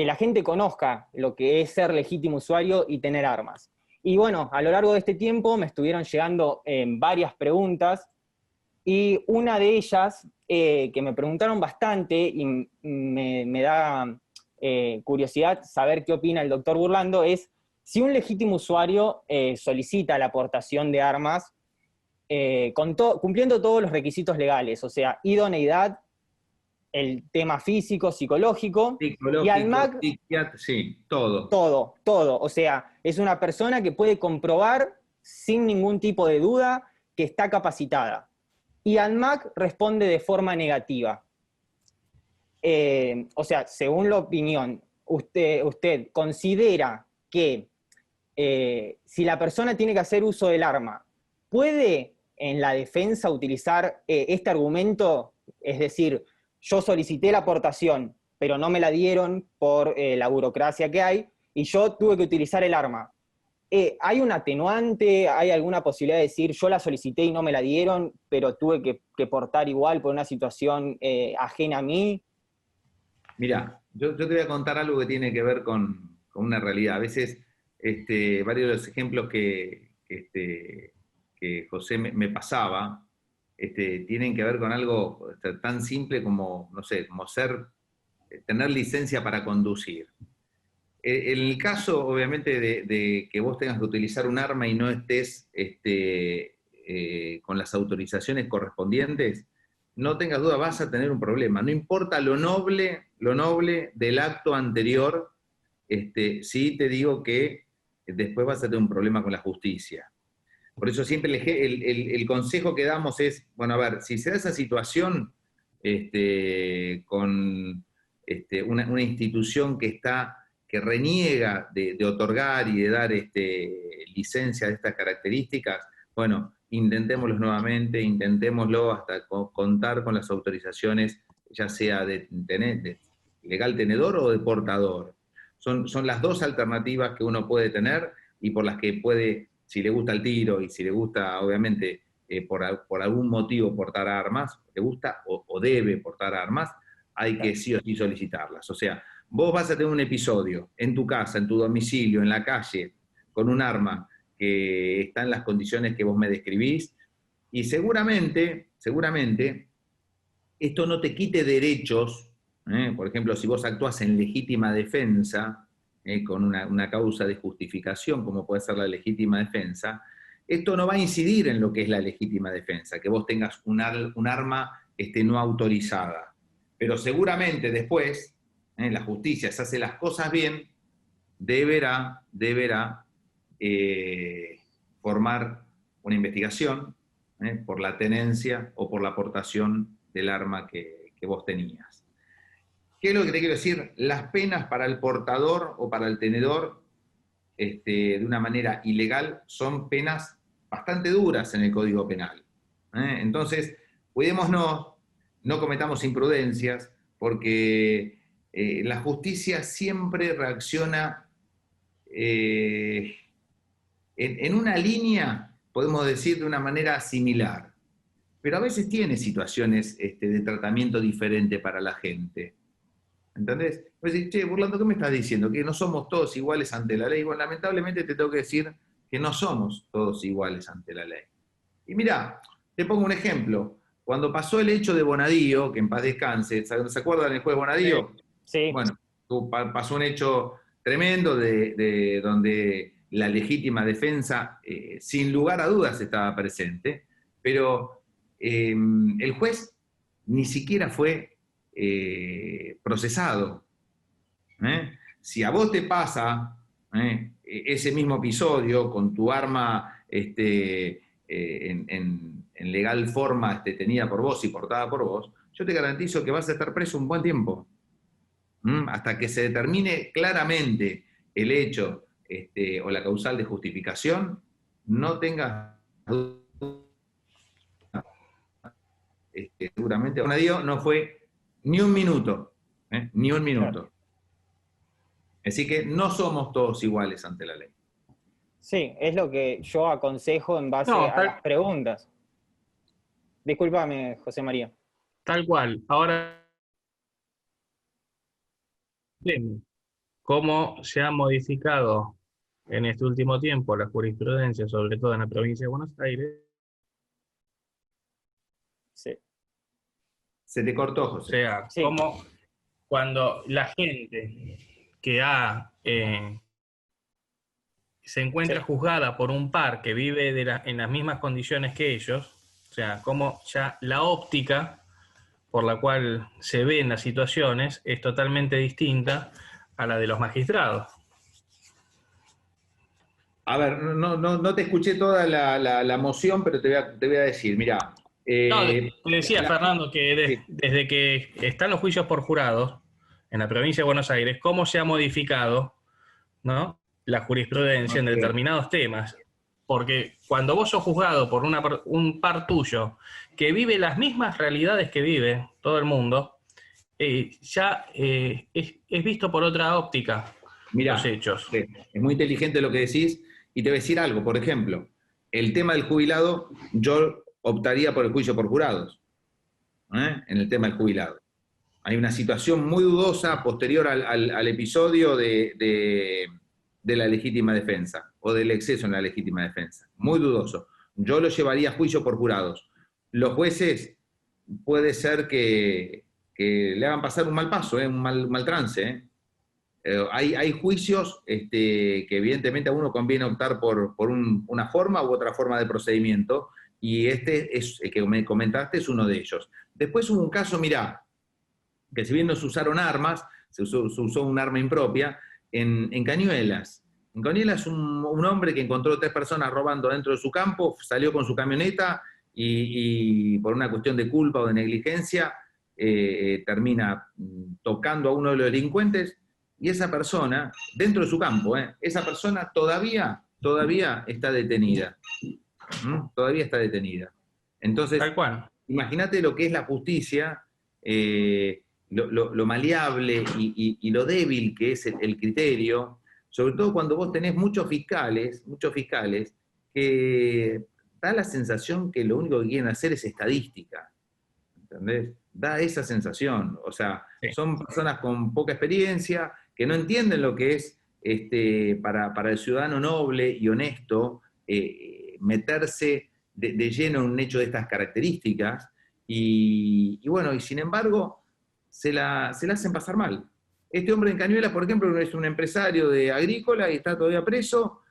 la gente conozca lo que es ser legítimo usuario y tener armas. Y bueno, a lo largo de este tiempo me estuvieron llegando varias preguntas, y una de ellas, que me preguntaron bastante, y me da curiosidad saber qué opina el doctor Burlando, es si un legítimo usuario solicita la aportación de armas cumpliendo todos los requisitos legales, o sea, idoneidad, el tema físico, psicológico, y ANMAC, sí, todo. Todo. O sea, es una persona que puede comprobar sin ningún tipo de duda que está capacitada. Y ANMAC responde de forma negativa. O sea, según la opinión, usted considera que si la persona tiene que hacer uso del arma, ¿puede en la defensa utilizar este argumento? Es decir, yo solicité la aportación, pero no me la dieron por la burocracia que hay, y yo tuve que utilizar el arma. ¿Hay un atenuante? ¿Hay alguna posibilidad de decir, yo la solicité y no me la dieron, pero tuve que portar igual por una situación ajena a mí? Mirá, yo te voy a contar algo que tiene que ver con una realidad. A veces, varios de los ejemplos que José me pasaba, tienen que ver con algo tan simple como, no sé, como tener licencia para conducir. En el caso, obviamente, de que vos tengas que utilizar un arma y no estés con las autorizaciones correspondientes, no tengas duda, vas a tener un problema. No importa lo noble del acto anterior, sí te digo que después vas a tener un problema con la justicia. Por eso siempre el consejo que damos es, bueno, a ver, si se da esa situación con una institución que reniega de otorgar y de dar licencia de estas características, bueno, intentémoslo nuevamente, intentémoslo hasta contar con las autorizaciones, ya sea de legal tenedor o de portador. Son las dos alternativas que uno puede tener y por las que puede, si le gusta el tiro y si le gusta, obviamente, por algún motivo portar armas, le gusta o debe portar armas, hay que sí o sí solicitarlas. O sea, vos vas a tener un episodio en tu casa, en tu domicilio, en la calle, con un arma que está en las condiciones que vos me describís, y seguramente, esto no te quite derechos, por ejemplo, si vos actuás en legítima defensa, con una causa de justificación, como puede ser la legítima defensa, esto no va a incidir en lo que es la legítima defensa, que vos tengas un arma no autorizada. Pero seguramente después, la justicia, si hace las cosas bien, deberá formar una investigación por la tenencia o por la aportación del arma que vos tenías. ¿Qué es lo que te quiero decir? Las penas para el portador o para el tenedor de una manera ilegal son penas bastante duras en el Código Penal. Entonces, cuidémonos, no cometamos imprudencias, porque la justicia siempre reacciona en una línea, podemos decir, de una manera similar, pero a veces tiene situaciones de tratamiento diferente para la gente. ¿Entendés? Pues decís, che, Burlando, ¿qué me estás diciendo? ¿Que no somos todos iguales ante la ley? Bueno, lamentablemente te tengo que decir que no somos todos iguales ante la ley. Y mirá, te pongo un ejemplo. Cuando pasó el hecho de Bonadío, que en paz descanse, ¿se acuerdan del juez Bonadío? Sí. Bueno, pasó un hecho tremendo de donde la legítima defensa, sin lugar a dudas, estaba presente, pero el juez ni siquiera fue procesado. Si a vos te pasa ese mismo episodio con tu arma en legal forma tenida por vos y portada por vos, yo te garantizo que vas a estar preso un buen tiempo. Hasta que se determine claramente el hecho o la causal de justificación, no tengas duda. Seguramente Bonadío no fue ni un minuto, ni un minuto. Claro. Así que no somos todos iguales ante la ley. Sí, es lo que yo aconsejo en base a las preguntas. Discúlpame, José María. Tal cual. Ahora, ¿cómo se ha modificado en este último tiempo la jurisprudencia, sobre todo en la provincia de Buenos Aires? Sí. Se te cortó, José. O sea, sí. Como cuando la gente que se encuentra juzgada por un par que vive en las mismas condiciones que ellos, o sea, como ya la óptica por la cual se ven las situaciones es totalmente distinta a la de los magistrados. A ver, no te escuché toda la moción, pero te voy a decir, mirá. No, te decía, Fernando, que desde que están los juicios por jurados en la provincia de Buenos Aires, cómo se ha modificado, ¿no?, la jurisprudencia en determinados temas. Porque cuando vos sos juzgado por un par tuyo que vive las mismas realidades que vive todo el mundo, ya es visto por otra óptica. Mirá, los hechos. Es muy inteligente lo que decís, y te voy a decir algo. Por ejemplo, el tema del jubilado, yo optaría por el juicio por jurados, en el tema del jubilado. Hay una situación muy dudosa posterior al episodio de la legítima defensa, o del exceso en la legítima defensa. Muy dudoso. Yo lo llevaría a juicio por jurados. Los jueces puede ser que le hagan pasar un mal paso, un mal trance. Hay juicios que evidentemente a uno conviene optar por una forma u otra forma de procedimiento, y este es el que me comentaste, es uno de ellos. Después hubo un caso, mirá, que si bien no se usaron armas, se usó un arma impropia, en Cañuelas. En Cañuelas un hombre que encontró 3 personas robando dentro de su campo, salió con su camioneta y por una cuestión de culpa o de negligencia, termina tocando a uno de los delincuentes, y esa persona, dentro de su campo, esa persona todavía está detenida. Todavía está detenida. Entonces, Tal cual. imagínate lo que es la justicia, lo maleable y lo débil que es el criterio, sobre todo cuando vos tenés muchos fiscales, que da la sensación que lo único que quieren hacer es estadística. ¿Entendés? Da esa sensación. O sea, Sí. son personas con poca experiencia, que no entienden lo que es para el ciudadano noble y honesto meterse de lleno en un hecho de estas características, y bueno, y sin embargo, se la hacen pasar mal. Este hombre en Cañuelas, por ejemplo, es un empresario de agrícola y está todavía preso,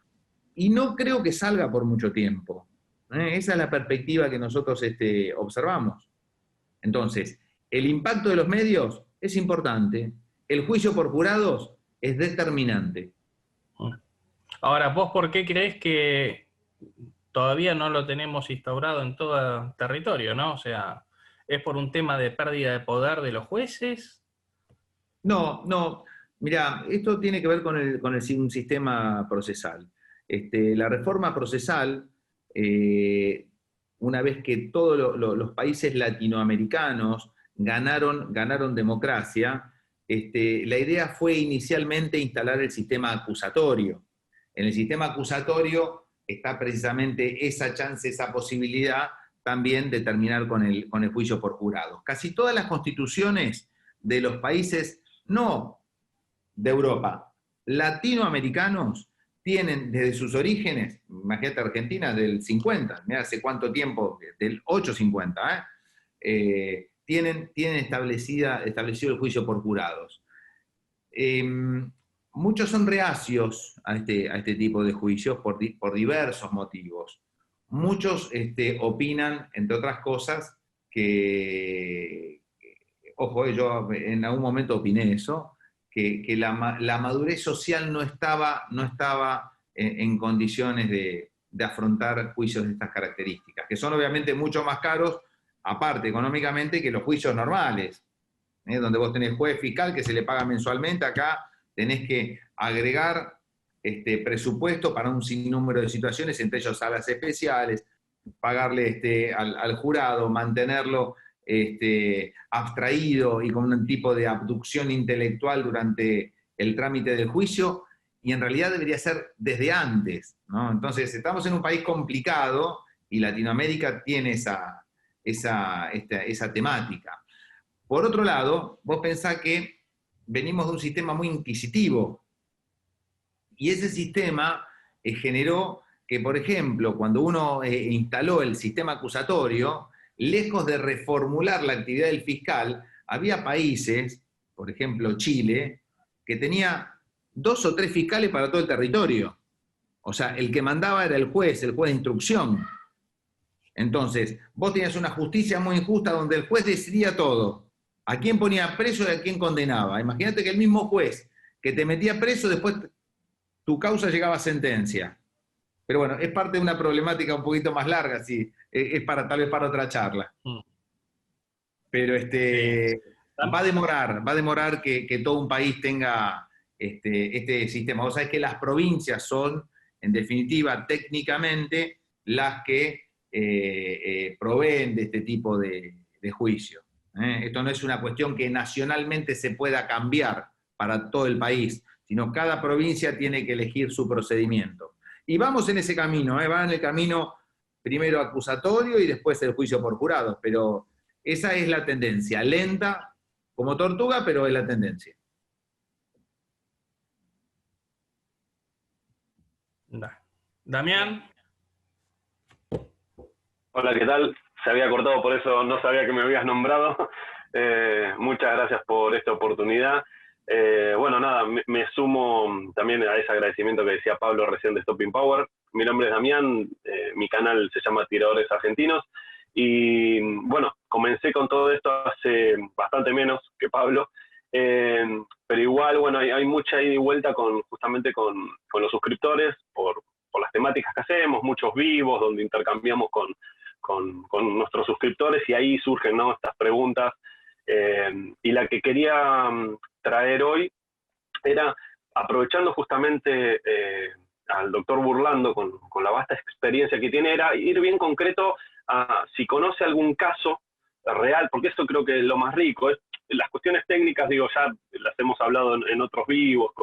y no creo que salga por mucho tiempo. Esa es la perspectiva que nosotros observamos. Entonces, el impacto de los medios es importante, el juicio por jurados es determinante. Ahora, ¿vos por qué creés que todavía no lo tenemos instaurado en todo el territorio, ¿no? O sea, ¿es por un tema de pérdida de poder de los jueces? No, mira, esto tiene que ver con un sistema procesal. La reforma procesal, una vez que todos los países latinoamericanos ganaron democracia, la idea fue inicialmente instalar el sistema acusatorio. En el sistema acusatorio está precisamente esa chance, esa posibilidad también de terminar con el juicio por jurados. Casi todas las constituciones de los países, no de Europa, latinoamericanos, tienen desde sus orígenes, imagínate Argentina del 50, mira hace cuánto tiempo, del 850, tienen establecido el juicio por jurados. Muchos son reacios a este tipo de juicios por diversos motivos. Muchos opinan, entre otras cosas, que, ojo, yo en algún momento opiné eso, que la madurez social no estaba en condiciones de afrontar juicios de estas características, que son obviamente mucho más caros, aparte económicamente, que los juicios normales, donde vos tenés juez fiscal que se le paga mensualmente. Acá tenés que agregar presupuesto para un sinnúmero de situaciones, entre ellos salas especiales, pagarle al jurado, mantenerlo abstraído y con un tipo de abducción intelectual durante el trámite del juicio, y en realidad debería ser desde antes, ¿no? Entonces, estamos en un país complicado y Latinoamérica tiene esa temática. Por otro lado, vos pensás que venimos de un sistema muy inquisitivo, y ese sistema generó que, por ejemplo, cuando uno instaló el sistema acusatorio, lejos de reformular la actividad del fiscal, había países, por ejemplo Chile, que tenía 2 o 3 fiscales para todo el territorio. O sea, el que mandaba era el juez de instrucción. Entonces, vos tenías una justicia muy injusta donde el juez decidía todo. A quién ponía preso y a quién condenaba. Imagínate que el mismo juez que te metía preso, después tu causa llegaba a sentencia. Pero bueno, es parte de una problemática un poquito más larga, sí. Es tal vez para otra charla. Pero va a demorar que todo un país tenga este sistema. Vos sabés que las provincias son, en definitiva, técnicamente, las que proveen de este tipo de juicio. Esto no es una cuestión que nacionalmente se pueda cambiar para todo el país, sino cada provincia tiene que elegir su procedimiento. Y vamos en ese camino, va en el camino primero acusatorio y después el juicio por jurados, pero esa es la tendencia, lenta como tortuga, pero es la tendencia. Damián. Hola, ¿qué tal? Se había cortado, por eso no sabía que me habías nombrado. Muchas gracias por esta oportunidad. Bueno, nada, me sumo también a ese agradecimiento que decía Pablo recién de Stopping Power. Mi nombre es Damián, mi canal se llama Tiradores Argentinos, y bueno, comencé con todo esto hace bastante menos que Pablo, pero igual, bueno, hay mucha ida y vuelta justamente con los suscriptores por las temáticas que hacemos, muchos vivos donde intercambiamos con nuestros suscriptores, y ahí surgen, ¿no?, estas preguntas. Y la que quería traer hoy era, aprovechando justamente al doctor Burlando con la vasta experiencia que tiene, era ir bien concreto a si conoce algún caso real, porque eso creo que es lo más rico. Las cuestiones técnicas, digo, ya las hemos hablado en otros vivos,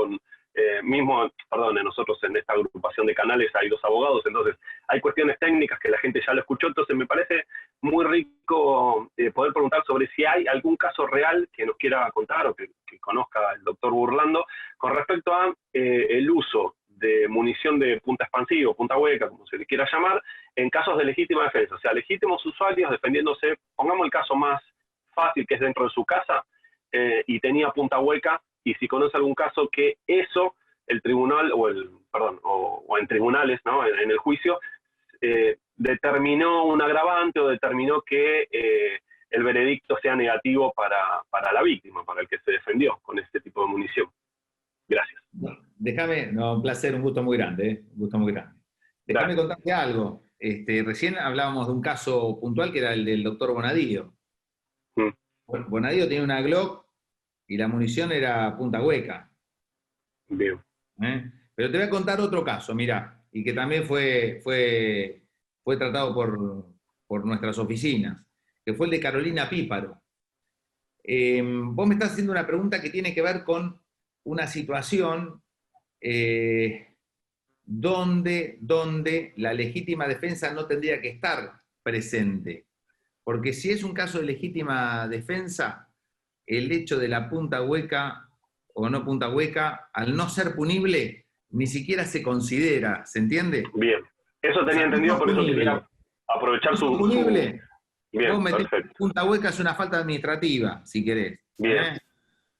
nosotros en esta agrupación de canales hay 2 abogados, entonces hay cuestiones técnicas que la gente ya lo escuchó, entonces me parece muy rico poder preguntar sobre si hay algún caso real que nos quiera contar o que conozca el doctor Burlando con respecto a el uso de munición de punta expansiva, punta hueca, como se le quiera llamar, en casos de legítima defensa. O sea, legítimos usuarios defendiéndose, pongamos el caso más fácil, que es dentro de su casa, y tenía punta hueca, y si conoce algún caso que eso, el tribunal, o en tribunales, ¿no?, en el juicio, determinó un agravante o determinó que el veredicto sea negativo para la víctima, para el que se defendió con este tipo de munición. Gracias. Déjame, un placer, un gusto muy grande, un gusto muy grande. Déjame contarte algo. Recién hablábamos de un caso puntual que era el del doctor Bonadío. Bueno, Bonadío tenía una Glock y la munición era punta hueca. Bien. Pero te voy a contar otro caso, mirá, y que también fue tratado por nuestras oficinas, que fue el de Carolina Píparo. Vos me estás haciendo una pregunta que tiene que ver con una situación donde la legítima defensa no tendría que estar presente. Porque si es un caso de legítima defensa, el hecho de la punta hueca o no punta hueca, al no ser punible, ni siquiera se considera, ¿se entiende? Bien, eso tenía entendido, por eso quería aprovechar su... punible. Bien, vos metés perfecto. Punta hueca es una falta administrativa, si querés. Bien.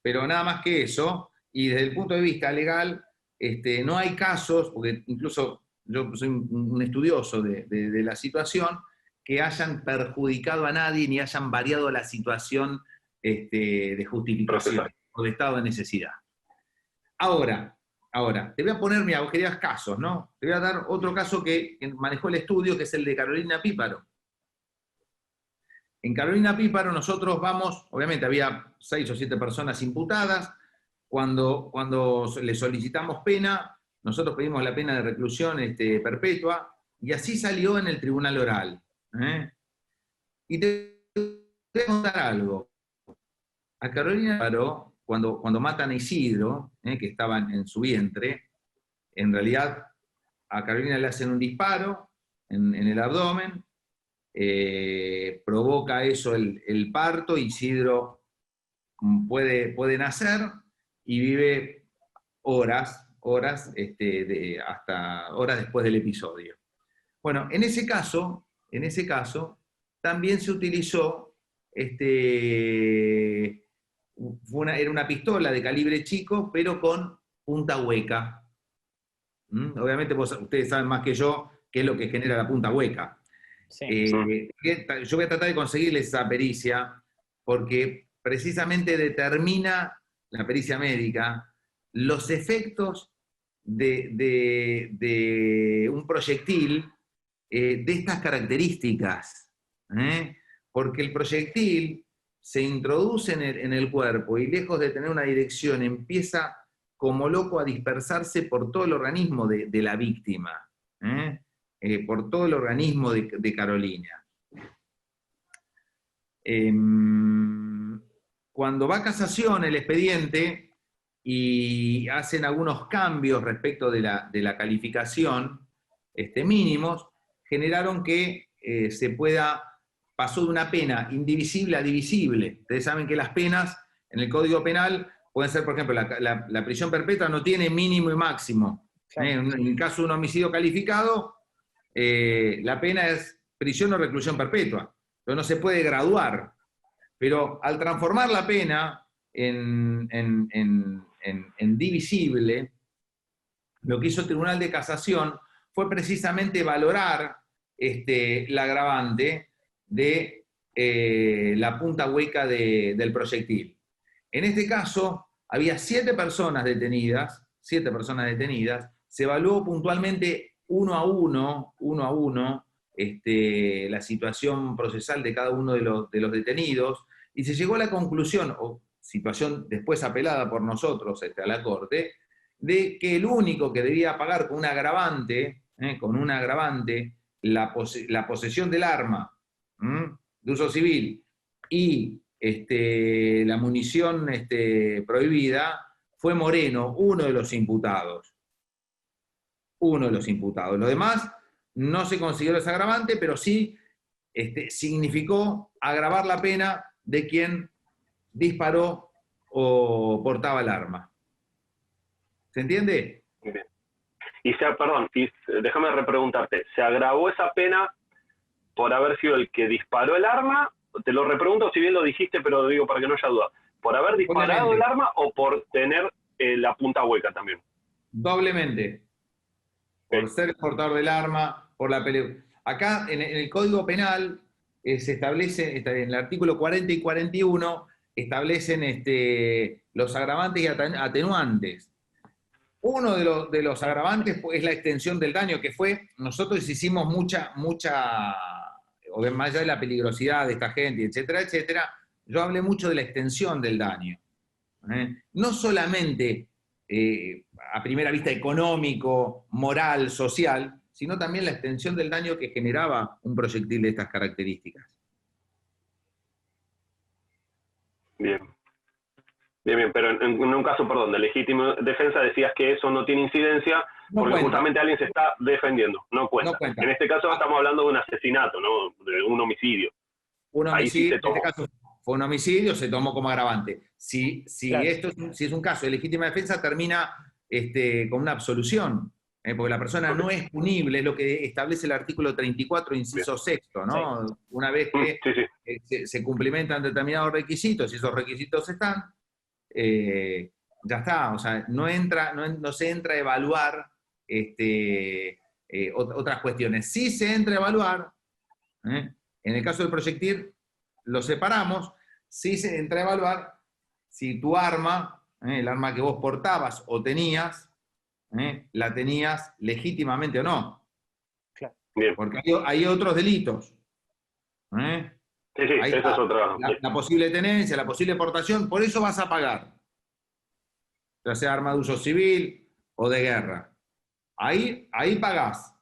Pero nada más que eso, y desde el punto de vista legal, no hay casos, porque incluso yo soy un estudioso de la situación, que hayan perjudicado a nadie ni hayan variado la situación de justificación o de estado de necesidad. Ahora, te voy a poner, mira, vos querías casos, ¿no? Te voy a dar otro caso que manejó el estudio, que es el de Carolina Píparo. En Carolina Píparo nosotros obviamente había 6 o 7 personas imputadas. Cuando le solicitamos pena, nosotros pedimos la pena de reclusión perpetua, y así salió en el tribunal oral. Y te voy a contar algo. A Carolina Píparo, cuando matan a Isidro, que estaba en su vientre, en realidad a Carolina le hacen un disparo en el abdomen, provoca eso el parto, Isidro puede nacer y vive horas, hasta horas después del episodio. Bueno, en ese caso, también se utilizó, era una pistola de calibre chico, pero con punta hueca. Obviamente ustedes saben más que yo qué es lo que genera la punta hueca. Sí. Yo voy a tratar de conseguirles esa pericia, porque precisamente determina la pericia médica los efectos de un proyectil de estas características. Porque el proyectil se introduce en el cuerpo y lejos de tener una dirección empieza como loco a dispersarse por todo el organismo de la víctima. Por todo el organismo de Carolina. Cuando va a casación el expediente y hacen algunos cambios respecto de la calificación mínimos, generaron que pasó de una pena indivisible a divisible. Ustedes saben que las penas en el Código Penal pueden ser, por ejemplo, la prisión perpetua no tiene mínimo y máximo. En el caso de un homicidio calificado, la pena es prisión o reclusión perpetua, pero no se puede graduar. Pero al transformar la pena, en divisible, lo que hizo el Tribunal de Casación fue precisamente valorar la agravante de la punta hueca del proyectil. En este caso, había 7 personas detenidas, se evaluó puntualmente uno a uno, la situación procesal de cada uno de los detenidos, y se llegó a la conclusión, o situación después apelada por nosotros a la Corte, de que el único que debía pagar con un agravante, la posesión del arma de uso civil y la munición prohibida, fue Moreno, uno de los imputados. Lo demás no se consideró ese agravante, pero sí significó agravar la pena de quien disparó o portaba el arma. ¿Se entiende? Bien. Perdón, déjame repreguntarte, ¿se agravó esa pena por haber sido el que disparó el arma? Te lo repregunto si bien lo dijiste, pero digo para que no haya duda. ¿Por haber disparado el arma o por tener la punta hueca también? Doblemente. Por ser el portador del arma, por la pelea. Acá en el Código Penal se establece, en el artículo 40 y 41, establecen los agravantes y atenuantes. Uno de los agravantes es la extensión del daño, que fue, nosotros hicimos mucha, o más allá de la peligrosidad de esta gente, etcétera, etcétera, yo hablé mucho de la extensión del daño. No solamente a primera vista económico, moral, social, sino también la extensión del daño que generaba un proyectil de estas características. Bien. Bien, pero en un caso, perdón, de legítima defensa decías que eso no tiene incidencia porque justamente alguien se está defendiendo, no cuenta. En este caso estamos hablando de un asesinato, ¿no? De un homicidio. Un homicidio, en este caso fue un homicidio, se tomó como agravante. Si es un caso de legítima defensa, termina con una absolución, porque la persona no es punible, es lo que establece el artículo 34, inciso sexto, ¿no? Sí. Una vez que se cumplimentan determinados requisitos, y esos requisitos están, ya está, o sea, no se entra a evaluar otras cuestiones. Sí se entra a evaluar, en el caso del proyectil, lo separamos, sí se entra a evaluar si tu arma, el arma que vos portabas o tenías, la tenías legítimamente o no. Claro. Porque hay otros delitos. Sí, esa es otra. La posible tenencia, la posible portación, por eso vas a pagar. Ya sea arma de uso civil o de guerra. Ahí pagás.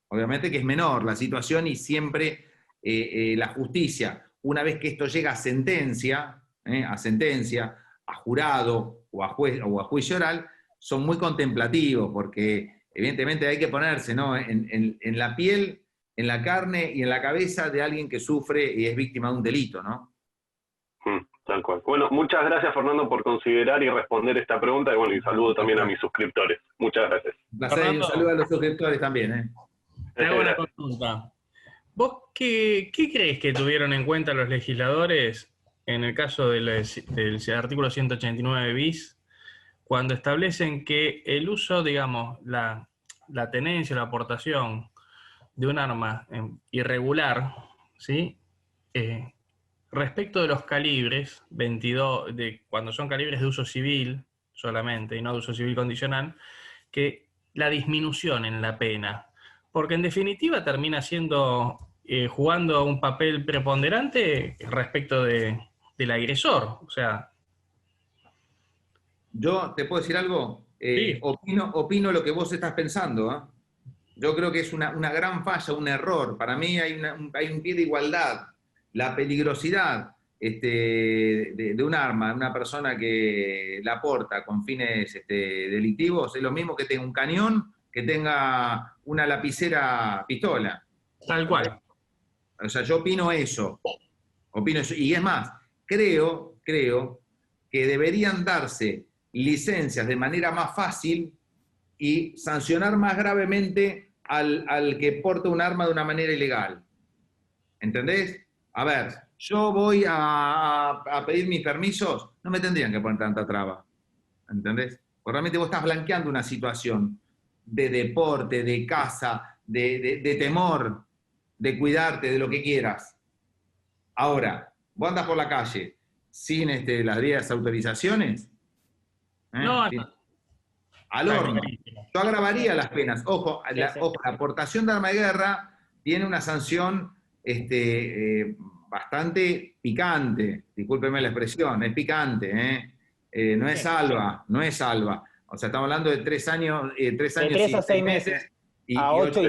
Obviamente que es menor la situación y siempre la justicia, una vez que esto llega a sentencia, a jurado o a juez o a juicio oral, son muy contemplativos porque evidentemente hay que ponerse, ¿no?, en la piel, en la carne y en la cabeza de alguien que sufre y es víctima de un delito, ¿no? Tal cual. Bueno, muchas gracias, Fernando, por considerar y responder esta pregunta, y bueno, y saludo también a mis suscriptores. Muchas gracias. Un placer, y un saludo a los suscriptores también. Te hago una consulta. ¿Vos qué crees que tuvieron en cuenta los legisladores en el caso del artículo 189 bis, cuando establecen que el uso, digamos, la tenencia, la aportación de un arma irregular, ¿sí? Respecto de los calibres, 22, cuando son calibres de uso civil solamente y no de uso civil condicional, que la disminución en la pena, porque en definitiva termina siendo, jugando un papel preponderante respecto del agresor, o sea... Yo te puedo decir algo, sí. Opino lo que vos estás pensando, Yo creo que es una gran falla, un error. Para mí hay un pie de igualdad. La peligrosidad de un arma, de una persona que la porta con fines delictivos, es lo mismo que tenga un cañón, que tenga una lapicera pistola. Tal cual. O sea, yo opino eso. Y es más, creo que deberían darse licencias de manera más fácil y sancionar más gravemente al que porta un arma de una manera ilegal. ¿Entendés? A ver, yo voy a pedir mis permisos, no me tendrían que poner tanta traba, ¿entendés? Porque realmente vos estás blanqueando una situación de deporte, de casa, de temor, de cuidarte, de lo que quieras. Ahora, vos andás por la calle sin las 10 autorizaciones, No, al horno. Yo agravaría las penas. Ojo, la aportación de arma de guerra tiene una sanción bastante picante, discúlpeme la expresión, es picante, no es salva, no es salva. O sea, estamos hablando de 3 años, 3 años de 3 a 6 meses. A 8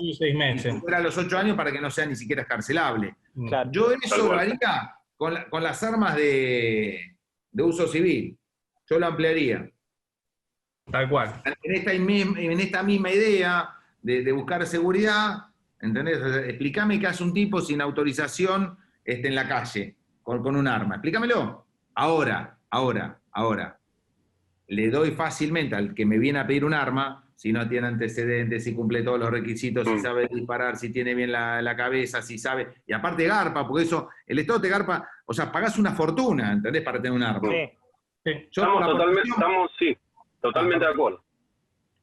y 6 meses. Supera los 8 años para que no sea ni siquiera escarcelable. Claro. Yo eso lo haría con las armas de uso civil. Yo lo ampliaría. Tal cual. En esta misma idea de buscar seguridad, ¿entendés? O sea, explícame qué hace un tipo sin autorización en la calle, con un arma. Explícamelo. Ahora. Le doy fácilmente al que me viene a pedir un arma, si no tiene antecedentes, si cumple todos los requisitos, si sabe disparar, si tiene bien la cabeza, si sabe... Y aparte garpa, porque eso, el Estado te garpa, o sea, pagás una fortuna, ¿entendés? Para tener un arma. Sí. Estamos totalmente de acuerdo.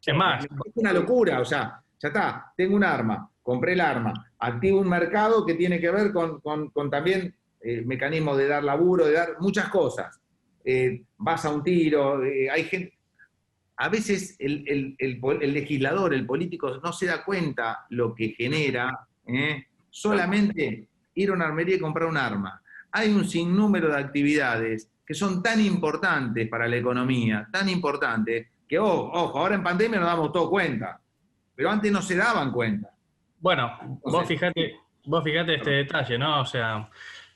Es más, Es una locura, o sea, ya está, tengo un arma, compré el arma, activo un mercado que tiene que ver con también mecanismos de dar laburo, de dar muchas cosas. Vas a un tiro, hay gente... A veces el legislador, el político, no se da cuenta lo que genera solamente ir a una armería y comprar un arma. Hay un sinnúmero de actividades que son tan importantes para la economía, tan importantes, que, ojo, ahora en pandemia nos damos todo cuenta, pero antes no se daban cuenta. bueno, vos fijate este detalle, ¿no? O sea,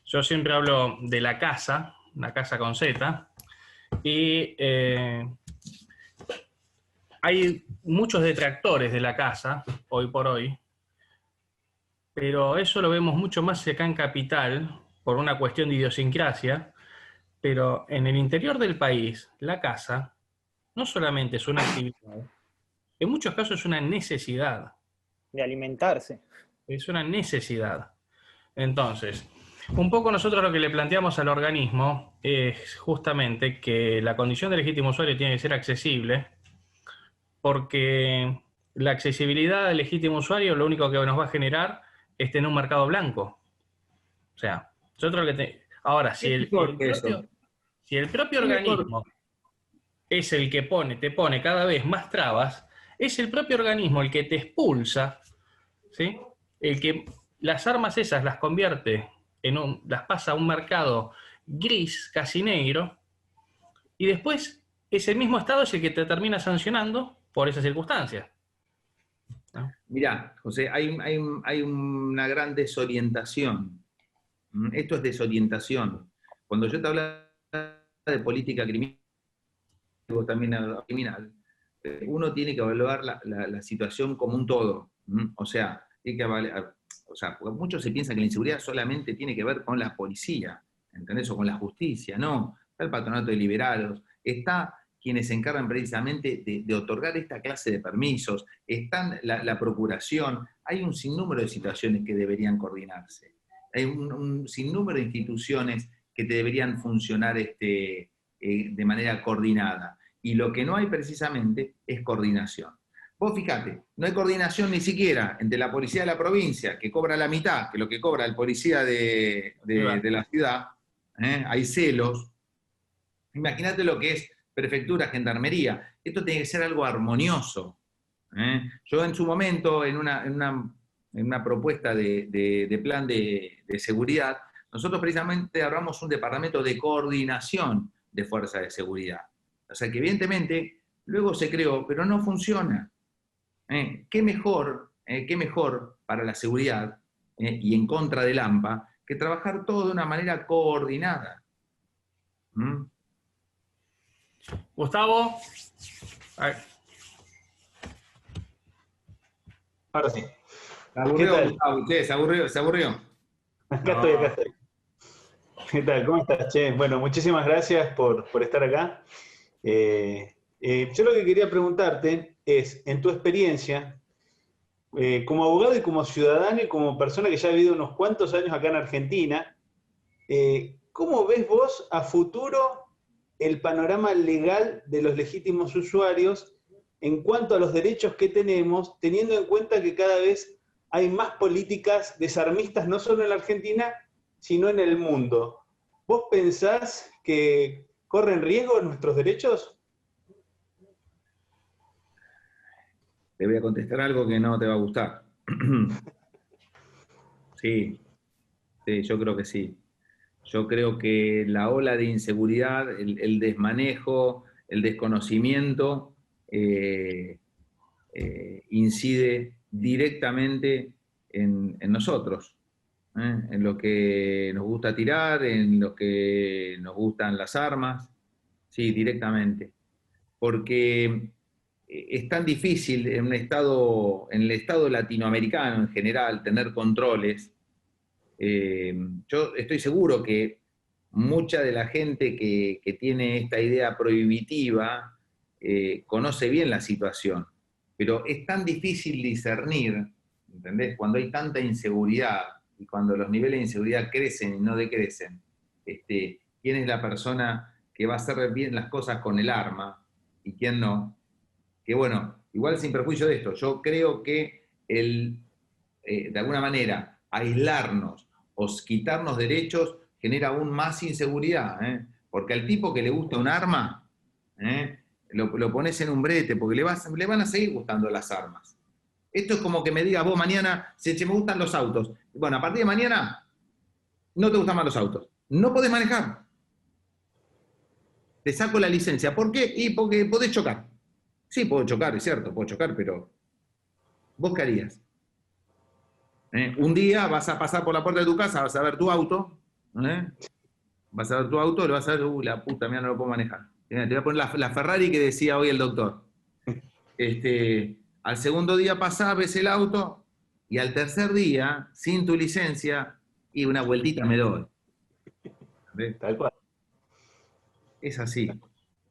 yo siempre hablo de la casa con Z, y hay muchos detractores de la casa, hoy por hoy, pero eso lo vemos mucho más acá en Capital, por una cuestión de idiosincrasia, pero en el interior del país, la casa no solamente es una actividad, en muchos casos es una necesidad. De alimentarse. Es una necesidad. Entonces, un poco nosotros lo que le planteamos al organismo es justamente que la condición de legítimo usuario tiene que ser accesible, porque la accesibilidad del legítimo usuario lo único que nos va a generar es tener un mercado blanco. O sea, nosotros ahora, si el propio organismo es el que te pone cada vez más trabas, es el propio organismo el que te expulsa, ¿sí? El que las armas esas las convierte las pasa a un mercado gris, casi negro, y después ese mismo Estado es el que te termina sancionando por esas circunstancias, ¿no? Mirá, José, hay una gran desorientación. Esto es desorientación. Cuando yo te hablaba de política criminal, también criminal, uno tiene que evaluar la situación como un todo. O sea, porque muchos se piensan que la inseguridad solamente tiene que ver con la policía, ¿entendés? O con la justicia. No, está el patronato de liberados, está quienes se encargan precisamente de otorgar esta clase de permisos, están la procuración. Hay un sinnúmero de situaciones que deberían coordinarse. Hay un sinnúmero de instituciones que deberían funcionar de manera coordinada. Y lo que no hay precisamente es coordinación. Vos fíjate, no hay coordinación ni siquiera entre la policía de la provincia, que cobra la mitad que lo que cobra el policía de la ciudad. Hay celos. Imagínate lo que es prefectura, gendarmería. Esto tiene que ser algo armonioso. Yo en su momento, en una propuesta de plan de seguridad, nosotros precisamente abramos un departamento de coordinación de fuerzas de seguridad. O sea que evidentemente luego se creó, pero no funciona. ¿Qué mejor para la seguridad y en contra del AMPA que trabajar todo de una manera coordinada? Gustavo. Ahora sí. Se aburrió, Gustavo, se aburrió. Acá estoy. ¿Qué tal? ¿Cómo estás, Che? Bueno, muchísimas gracias por estar acá. Yo lo que quería preguntarte es, en tu experiencia, como abogado y como ciudadano y como persona que ya ha vivido unos cuantos años acá en Argentina, ¿cómo ves vos a futuro el panorama legal de los legítimos usuarios en cuanto a los derechos que tenemos, teniendo en cuenta que cada vez hay más políticas desarmistas, no solo en la Argentina, sino en el mundo? ¿Vos pensás que corren riesgo nuestros derechos? Te voy a contestar algo que no te va a gustar. Sí, yo creo que sí. Yo creo que la ola de inseguridad, el desmanejo, el desconocimiento, incide directamente en nosotros, en lo que nos gusta tirar, en lo que nos gustan las armas, sí, directamente. Porque es tan difícil en el estado latinoamericano en general, tener controles. Yo estoy seguro que mucha de la gente que tiene esta idea prohibitiva conoce bien la situación, pero es tan difícil discernir, ¿entendés? Cuando hay tanta inseguridad y cuando los niveles de inseguridad crecen y no decrecen, quién es la persona que va a hacer bien las cosas con el arma y quién no. Que bueno, igual sin perjuicio de esto, yo creo que de alguna manera aislarnos o quitarnos derechos genera aún más inseguridad, porque al tipo que le gusta un arma, lo pones en un brete, porque le van a seguir gustando las armas. Esto es como que me digas vos mañana, si me gustan los autos. Bueno, a partir de mañana no te gustan más los autos. No podés manejar. Te saco la licencia. ¿Por qué? Y porque podés chocar. Sí, puedo chocar, es cierto, puedo chocar, pero ¿vos qué harías? Un día vas a pasar por la puerta de tu casa, vas a ver tu auto, vas a ver tu auto, le vas a ver, la puta, mira, no lo puedo manejar. Te voy a poner la Ferrari que decía hoy el doctor. Al segundo día pasás, ves el auto, y al tercer día, sin tu licencia, y una vueltita me doy. ¿Ves? Tal cual. Es así.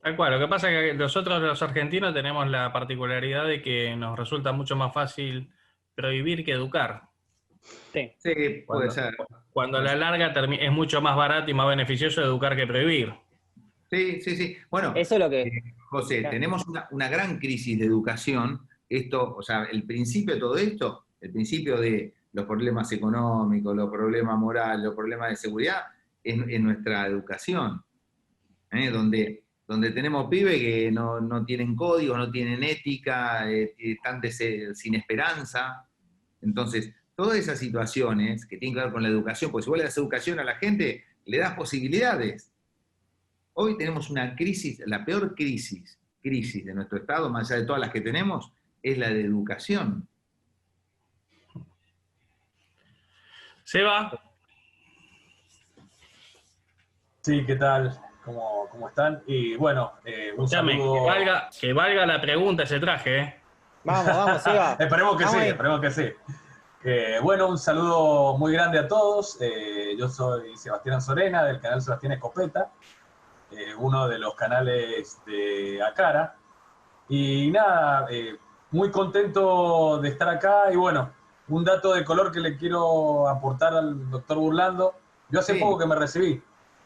Tal cual, lo que pasa es que nosotros los argentinos tenemos la particularidad de que nos resulta mucho más fácil prohibir que educar. Sí. Sí, puede ser. Cuando a la larga es mucho más barato y más beneficioso educar que prohibir. Sí. Bueno, Eso es lo que... José, tenemos una gran crisis de educación. Esto, o sea, el principio de todo esto, el principio de los problemas económicos, los problemas morales, los problemas de seguridad, es nuestra educación. Donde tenemos pibes que no tienen códigos, no tienen ética, están sin esperanza. Entonces, todas esas situaciones que tienen que ver con la educación, pues si vos le das educación a la gente, le das posibilidades. Hoy tenemos una crisis, la peor crisis de nuestro Estado, más allá de todas las que tenemos, es la de educación. Seba. Sí, ¿qué tal? ¿Cómo están? Y bueno, un Escuchame, saludo... que valga la pregunta ese traje, Vamos, Seba. Esperemos que sí. Bueno, un saludo muy grande a todos. Yo soy Sebastián Sorena, del canal Sebastián Escopeta, uno de los canales de Acara. Y nada, muy contento de estar acá. Y bueno, un dato de color que le quiero aportar al doctor Burlando. Yo hace poco que me recibí.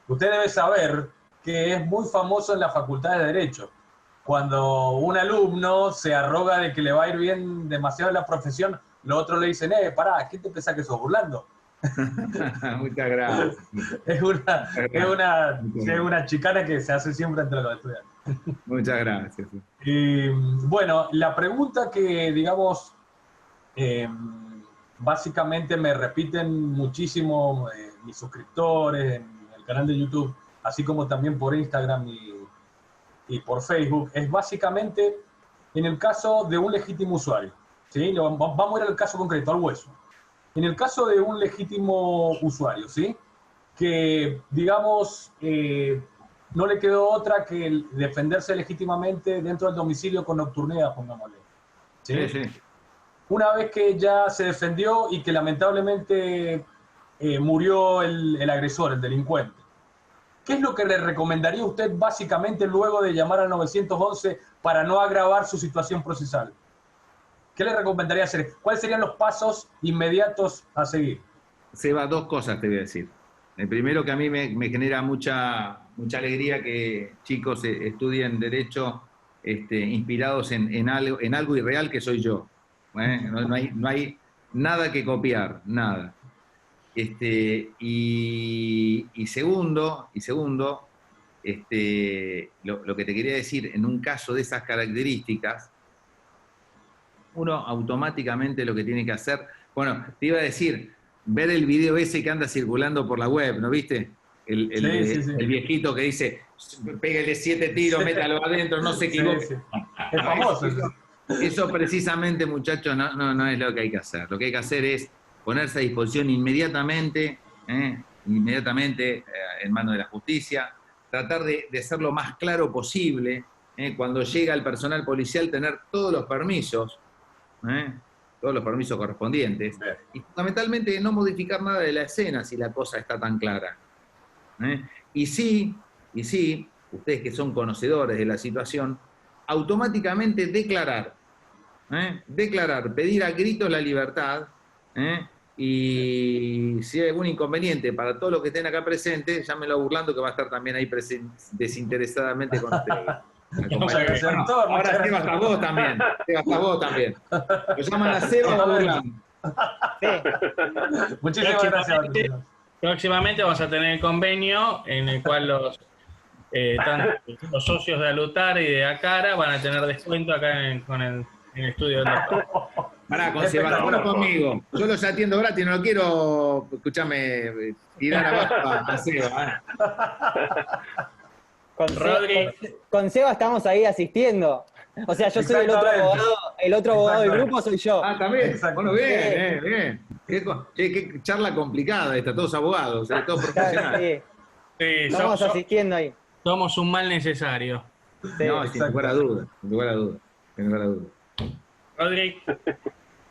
Usted debe saber que es muy famoso en la Facultad de Derecho. Cuando un alumno se arroga de que le va a ir bien demasiado en la profesión, los otros le dicen, pará, ¿qué te pensás que sos, Burlando? Muchas gracias. Es una chicana que se hace siempre entre los estudiantes. Muchas gracias. Y bueno, la pregunta que, digamos, básicamente me repiten muchísimo mis suscriptores en el canal de YouTube, así como también por Instagram y por Facebook, es básicamente en el caso de un legítimo usuario. ¿Sí? Vamos a ir al caso concreto, al hueso. En el caso de un legítimo usuario, ¿sí? Que, digamos, no le quedó otra que defenderse legítimamente dentro del domicilio con nocturnidad, pongámosle. ¿Sí? Sí. Una vez que ya se defendió y que lamentablemente murió el agresor, el delincuente, ¿qué es lo que le recomendaría a usted básicamente luego de llamar al 911 para no agravar su situación procesal? ¿Qué le recomendaría hacer? ¿Cuáles serían los pasos inmediatos a seguir? Seba, dos cosas te voy a decir. El primero, que a mí me genera mucha alegría que chicos estudien Derecho inspirados en algo irreal que soy yo. No hay nada que copiar, nada. Y segundo, lo que te quería decir, en un caso de esas características, uno automáticamente lo que tiene que hacer, bueno, te iba a decir, ver el video ese que anda circulando por la web, ¿no viste? El viejito que dice, pégale 7 tiros, métalo adentro, no se equivoque. Sí. Es famoso. Eso precisamente, muchachos, no es lo que hay que hacer. Lo que hay que hacer es ponerse a disposición inmediatamente en manos de la justicia, tratar de ser lo más claro posible, cuando llega el personal policial, tener todos los permisos correspondientes, y fundamentalmente no modificar nada de la escena si la cosa está tan clara. Y sí, ustedes que son conocedores de la situación, automáticamente declarar, pedir a gritos la libertad, y si hay algún inconveniente para todos los que estén acá presentes, llámenlo a Burlando, que va a estar también ahí desinteresadamente con ustedes. Ahora Seba, hasta vos también. Lo llaman a Seba o a Burlando. Muchísimas gracias. Próximamente vamos a tener el convenio en el cual los socios de Alutar y de Acara van a tener descuento acá en el estudio del doctor. Pará, con Sebastián conmigo. Yo los atiendo gratis, no lo quiero, escuchame, tirar abajo a Seba. Con Seba estamos ahí asistiendo. O sea, yo soy el otro abogado del grupo soy yo. Ah, también. Bueno, bien. Qué charla complicada esta, todos abogados, todos profesionales. Sí, estamos asistiendo ahí. Somos un mal necesario. Sí, no, sin lugar a duda. Rodri.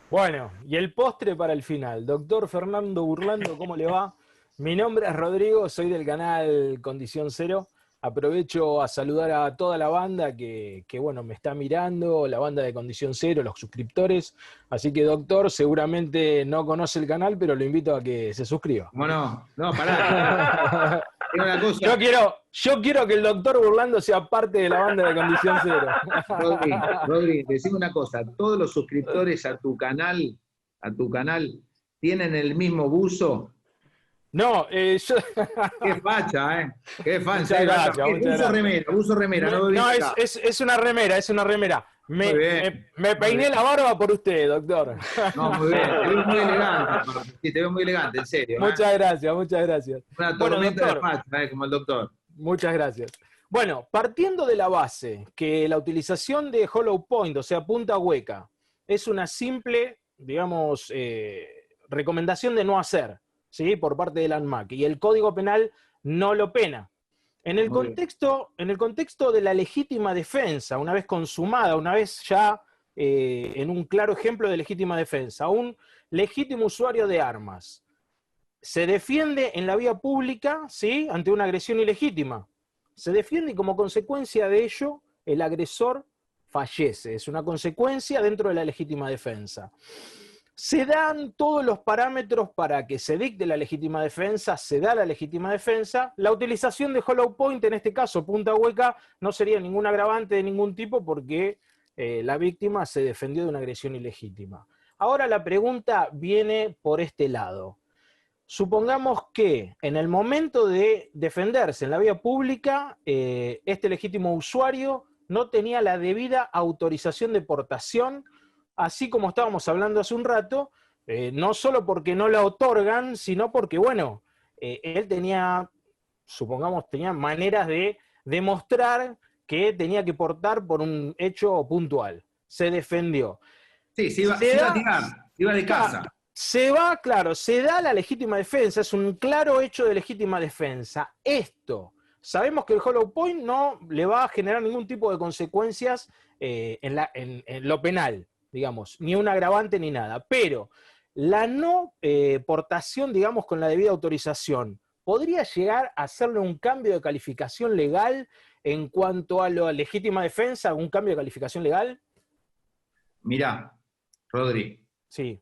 Bueno, y el postre para el final. Doctor Fernando Burlando, ¿cómo le va? Mi nombre es Rodrigo, soy del canal Condición Cero. Aprovecho a saludar a toda la banda que bueno, me está mirando, la banda de Condición Cero, los suscriptores. Así que, doctor, seguramente no conoce el canal, pero lo invito a que se suscriba. Bueno, no, pará. Una cosa. Yo quiero que el doctor Burlando sea parte de la banda de Condición Cero. Rodri, decime una cosa. ¿Todos los suscriptores a tu canal, tienen el mismo buzo? No, Qué facha, Qué facha. Buzo remera. No, es una remera, Me peiné la barba por usted, doctor. No, muy bien. Te veo muy elegante. Sí, te veo muy elegante, en serio. Muchas gracias. Una tormenta de facha, como el doctor. Muchas gracias. Bueno, partiendo de la base que la utilización de hollow point, o sea, punta hueca, es una simple, digamos, recomendación de no hacer, ¿sí? Por parte del ANMAC, y el Código Penal no lo pena. En el contexto de la legítima defensa, una vez consumada, una vez ya en un claro ejemplo de legítima defensa, un legítimo usuario de armas se defiende en la vía pública, ¿sí? Ante una agresión ilegítima. Se defiende y como consecuencia de ello, el agresor fallece. Es una consecuencia dentro de la legítima defensa. Se dan todos los parámetros para que se dicte la legítima defensa, se da la legítima defensa. La utilización de hollow point, en este caso punta hueca, no sería ningún agravante de ningún tipo porque la víctima se defendió de una agresión ilegítima. Ahora la pregunta viene por este lado. Supongamos que en el momento de defenderse en la vía pública, este legítimo usuario no tenía la debida autorización de portación, así como estábamos hablando hace un rato, no solo porque no la otorgan, sino porque, bueno, él tenía, supongamos, tenía maneras de demostrar que tenía que portar por un hecho puntual. Se defendió. Sí, se iba a tirar, iba de casa. Se da la legítima defensa, es un claro hecho de legítima defensa. Esto, sabemos que el hollow point no le va a generar ningún tipo de consecuencias en lo penal, digamos, ni un agravante ni nada, pero la no portación, digamos, con la debida autorización, ¿podría llegar a hacerle un cambio de calificación legal en cuanto a la legítima defensa, algún cambio de calificación legal? Mirá, Rodri. Sí.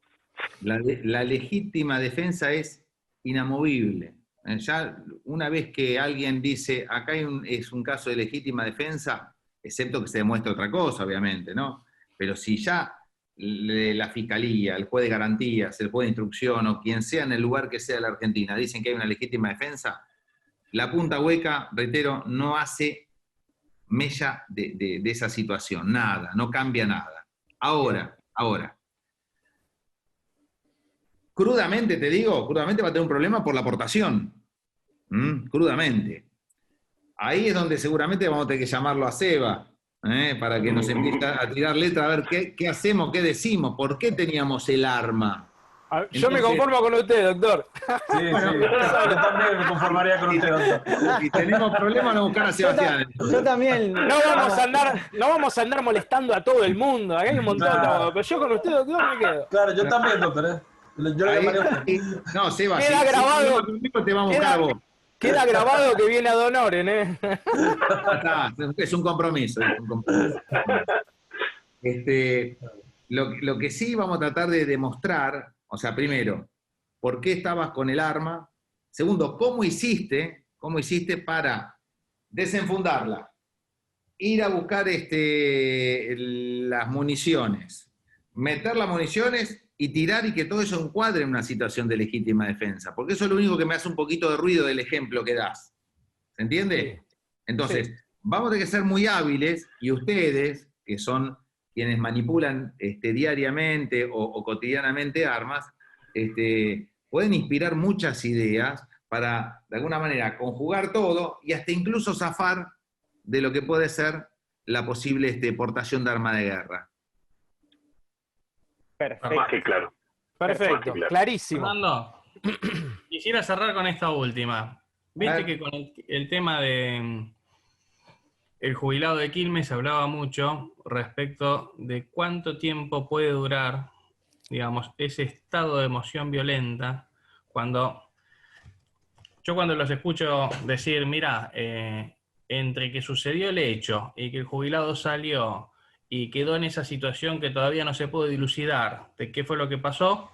La legítima defensa es inamovible. Ya una vez que alguien dice, acá es un caso de legítima defensa, excepto que se demuestre otra cosa, obviamente, ¿no? Pero si ya la Fiscalía, el juez de garantías, el juez de instrucción o quien sea en el lugar que sea de la Argentina dicen que hay una legítima defensa, la punta hueca, reitero, no hace mella de esa situación, nada, no cambia nada. Ahora, crudamente te digo, crudamente va a tener un problema por la aportación. Crudamente. Ahí es donde seguramente vamos a tener que llamarlo a Seba, para que nos empiece a tirar letra, a ver qué hacemos, qué decimos, por qué teníamos el arma. Yo me conformo con usted, doctor. Sí, bueno, yo también me conformaría con usted, doctor. Si tenemos problemas, vamos a buscar a Sebastián. Yo también. No vamos a andar molestando a todo el mundo. Acá hay un montón de... Pero yo con usted, doctor, me quedo. Claro, yo también, doctor. Yo le llamaría. No, Seba, queda grabado. Te vamos a buscar a vos. Queda grabado que viene a Donoren, Es un compromiso. Lo que sí vamos a tratar de demostrar, o sea, primero, ¿por qué estabas con el arma? Segundo, ¿cómo hiciste para desenfundarla? Ir a buscar las municiones, meter las municiones y tirar y que todo eso encuadre en una situación de legítima defensa. Porque eso es lo único que me hace un poquito de ruido del ejemplo que das. ¿Se entiende? Sí. Entonces, vamos a tener que ser muy hábiles y ustedes, que son quienes manipulan diariamente o cotidianamente armas, pueden inspirar muchas ideas para, de alguna manera, conjugar todo y hasta incluso zafar de lo que puede ser la posible portación de arma de guerra. Perfecto. Más que claro. Perfecto, clarísimo. Fernando, quisiera cerrar con esta última. Viste que con el tema de el jubilado de Quilmes se hablaba mucho respecto de cuánto tiempo puede durar, digamos, ese estado de emoción violenta cuando los escucho decir, mira, entre que sucedió el hecho y que el jubilado salió y quedó en esa situación que todavía no se puede dilucidar de qué fue lo que pasó,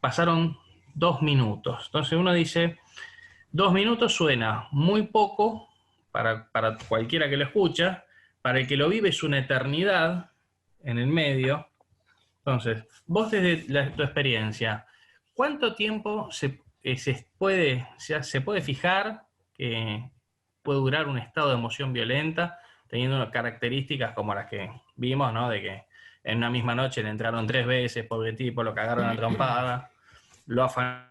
pasaron 2 minutos. Entonces uno dice, 2 minutos suena muy poco para cualquiera que lo escucha, para el que lo vive es una eternidad en el medio. Entonces, vos desde tu experiencia, ¿cuánto tiempo se puede fijar que puede durar un estado de emoción violenta, teniendo características como las que vimos, ¿no? De que en una misma noche le entraron 3 veces, pobre tipo, lo cagaron a trompada, lo afanaron.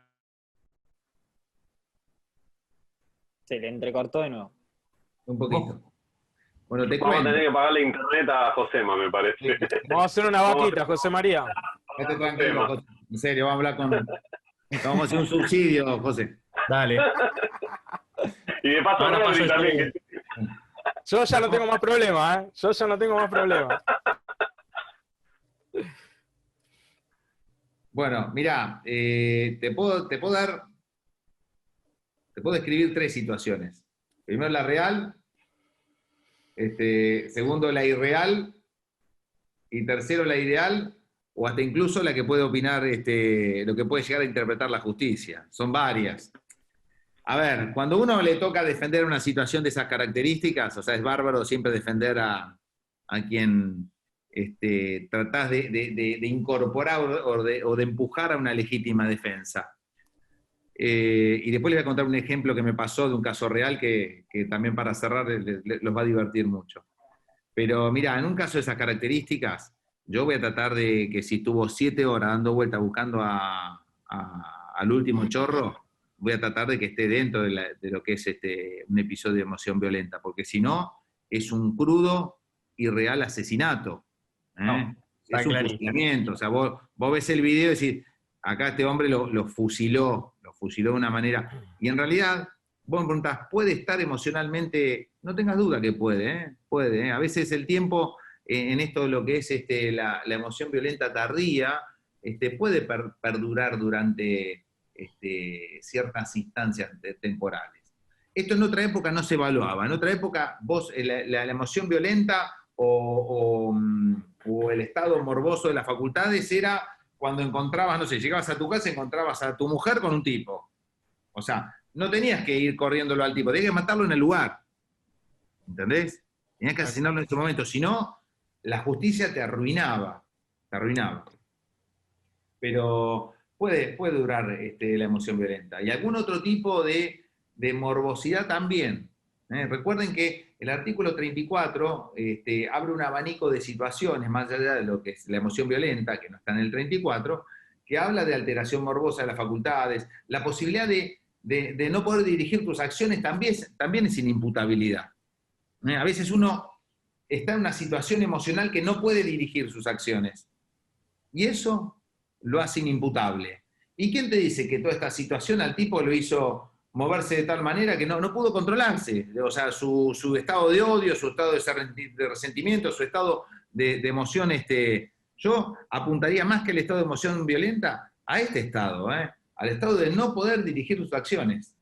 Se le entrecortó de nuevo. Un poquito. Bueno, Vamos a tener que pagarle internet a Josema, me parece. Vamos a hacer una vaquita, José María. Quédate tranquilo, José. En serio, vamos a hablar vamos a hacer un subsidio, José. Dale. Y de paso, Rodri también. Yo ya no tengo más problemas, Yo ya no tengo más problemas. Bueno, mirá, te puedo describir 3 situaciones. Primero la real, segundo la irreal, y tercero la ideal, o hasta incluso la que puede opinar, lo que puede llegar a interpretar la justicia. Son varias. A ver, cuando uno le toca defender una situación de esas características, o sea, es bárbaro siempre defender a quien tratás de incorporar o de empujar a una legítima defensa. Y después les voy a contar un ejemplo que me pasó de un caso real que también para cerrar los va a divertir mucho. Pero mira, en un caso de esas características, yo voy a tratar de que si estuvo 7 horas dando vueltas buscando al último chorro, voy a tratar de que esté dentro de lo que es un episodio de emoción violenta, porque si no, es un crudo y real asesinato. No, es un fusilamiento. O sea, vos ves el video y decís, acá este hombre lo fusiló de una manera. Y en realidad, vos me preguntás, ¿puede estar emocionalmente? No tengas duda que puede, puede. A veces el tiempo, en esto de lo que es la emoción violenta tardía, puede perdurar durante ciertas instancias temporales. Esto en otra época no se evaluaba. En otra época, vos, la emoción violenta o el estado morboso de las facultades era cuando encontrabas, no sé, llegabas a tu casa y encontrabas a tu mujer con un tipo. O sea, no tenías que ir corriéndolo al tipo, tenías que matarlo en el lugar. ¿Entendés? Tenías que asesinarlo en ese momento, si no, la justicia te arruinaba. Te arruinaba. Pero puede durar la emoción violenta. Y algún otro tipo de morbosidad también. Recuerden que el artículo 34 abre un abanico de situaciones, más allá de lo que es la emoción violenta, que no está en el 34, que habla de alteración morbosa de las facultades, la posibilidad de no poder dirigir tus acciones también es inimputabilidad. A veces uno está en una situación emocional que no puede dirigir sus acciones. Y eso lo hace inimputable. ¿Y quién te dice que toda esta situación al tipo lo hizo moverse de tal manera que no pudo controlarse? O sea, su estado de odio, su estado de resentimiento, su estado de emoción. Yo apuntaría más que el estado de emoción violenta a este estado, al estado de no poder dirigir sus acciones.